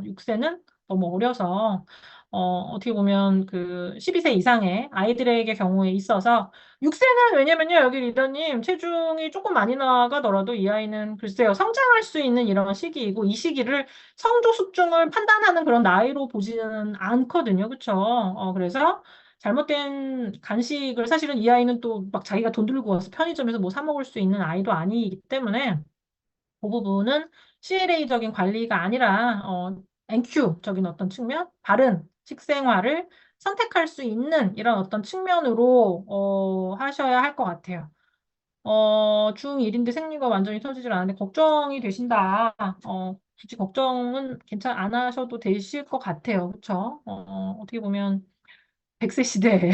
6세는 너무 어려서 어떻게 보면 그 12세 이상의 아이들에게 경우에 있어서 6세는 왜냐면요. 여기 리더님 체중이 조금 많이 나가더라도 이 아이는 글쎄요. 성장할 수 있는 이런 시기이고 이 시기를 성조 숙중을 판단하는 그런 나이로 보지는 않거든요. 그렇죠? 그래서 잘못된 간식을 사실은 이 아이는 또 막 자기가 돈 들고 와서 편의점에서 뭐 사 먹을 수 있는 아이도 아니기 때문에 그 부분은 CLA적인 관리가 아니라 NQ적인 어떤 측면, 바른 식생활을 선택할 수 있는 이런 어떤 측면으로 하셔야 할 것 같아요. 중1인데 생리가 완전히 터지질 않는데 걱정이 되신다. 굳이 걱정은 안 하셔도 되실 것 같아요. 그렇죠? 어떻게 보면 100세 시대에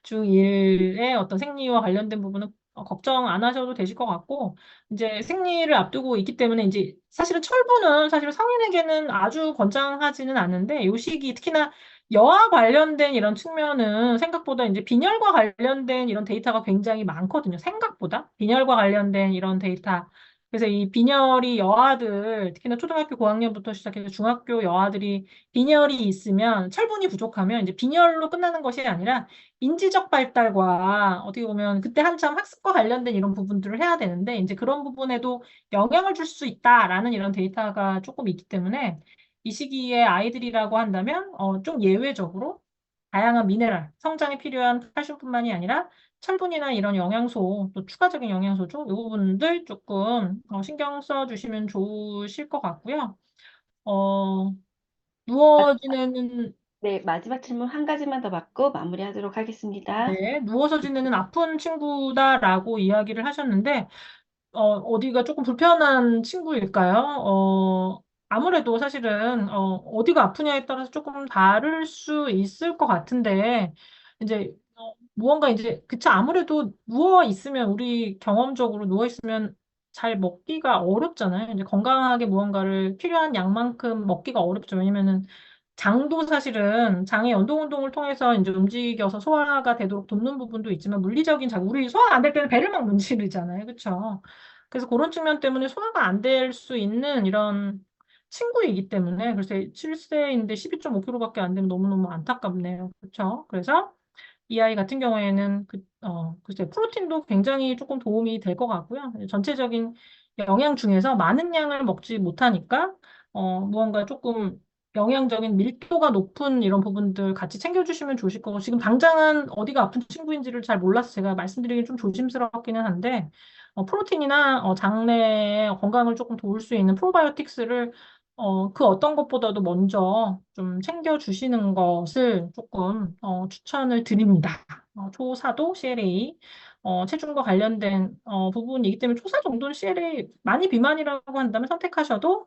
중1의 어떤 생리와 관련된 부분은 걱정 안 하셔도 되실 것 같고, 이제 생리를 앞두고 있기 때문에 이제 사실은 철분은 사실 성인에게는 아주 권장하지는 않는데, 요 시기 특히나 여아 관련된 이런 측면은 생각보다 이제 빈혈과 관련된 이런 데이터가 굉장히 많거든요. 생각보다. 빈혈과 관련된 이런 데이터. 그래서 이 빈혈이 여아들, 특히나 초등학교 고학년부터 시작해서 중학교 여아들이 빈혈이 있으면 철분이 부족하면 이제 빈혈로 끝나는 것이 아니라 인지적 발달과 어떻게 보면 그때 한참 학습과 관련된 이런 부분들을 해야 되는데 이제 그런 부분에도 영향을 줄 수 있다라는 이런 데이터가 조금 있기 때문에 이 시기에 아이들이라고 한다면 좀 예외적으로 다양한 미네랄, 성장에 필요한 칼슘뿐만이 아니라 철분이나 이런 영양소, 또 추가적인 영양소죠. 이 부분들 조금 신경 써주시면 좋으실 것 같고요. 어, 누워 지내는, 네, 마지막 질문 한 가지만 더 받고 마무리하도록 하겠습니다. 네, 누워서 지내는 아픈 친구다라고 이야기를 하셨는데, 어디가 조금 불편한 친구일까요? 아무래도 사실은, 어디가 아프냐에 따라서 조금 다를 수 있을 것 같은데, 이제, 무언가 이제, 그쵸. 아무래도 누워 있으면, 우리 경험적으로 누워 있으면 잘 먹기가 어렵잖아요. 이제 건강하게 무언가를 필요한 양만큼 먹기가 어렵죠. 왜냐면은 장도 사실은 장의 연동 운동을 통해서 이제 움직여서 소화가 되도록 돕는 부분도 있지만 물리적인 장, 우리 소화가 안 될 때는 배를 막 문지르잖아요. 그쵸? 그래서 그런 측면 때문에 소화가 안 될 수 있는 이런 친구이기 때문에 글쎄 7세인데 12.5kg밖에 안 되면 너무너무 안타깝네요. 그렇죠? 그래서 이 아이 같은 경우에는 글쎄 프로틴도 굉장히 조금 도움이 될 것 같고요. 전체적인 영양 중에서 많은 양을 먹지 못하니까 무언가 조금 영양적인 밀도가 높은 이런 부분들 같이 챙겨주시면 좋으실 거고 지금 당장은 어디가 아픈 친구인지를 잘 몰라서 제가 말씀드리기 좀 조심스럽기는 한데 프로틴이나 장내 건강을 조금 도울 수 있는 프로바이오틱스를 그 어떤 것보다도 먼저 좀 챙겨주시는 것을 조금 추천을 드립니다. 초사도 CLA, 체중과 관련된 부분이기 때문에 초사 정도는 CLA 많이 비만이라고 한다면 선택하셔도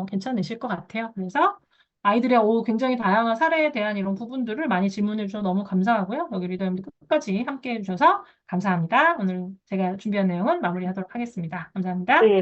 괜찮으실 것 같아요. 그래서 아이들의 굉장히 다양한 사례에 대한 이런 부분들을 많이 질문해 주셔서 너무 감사하고요. 여기 리더님도 끝까지 함께 해주셔서 감사합니다. 오늘 제가 준비한 내용은 마무리하도록 하겠습니다. 감사합니다. 네.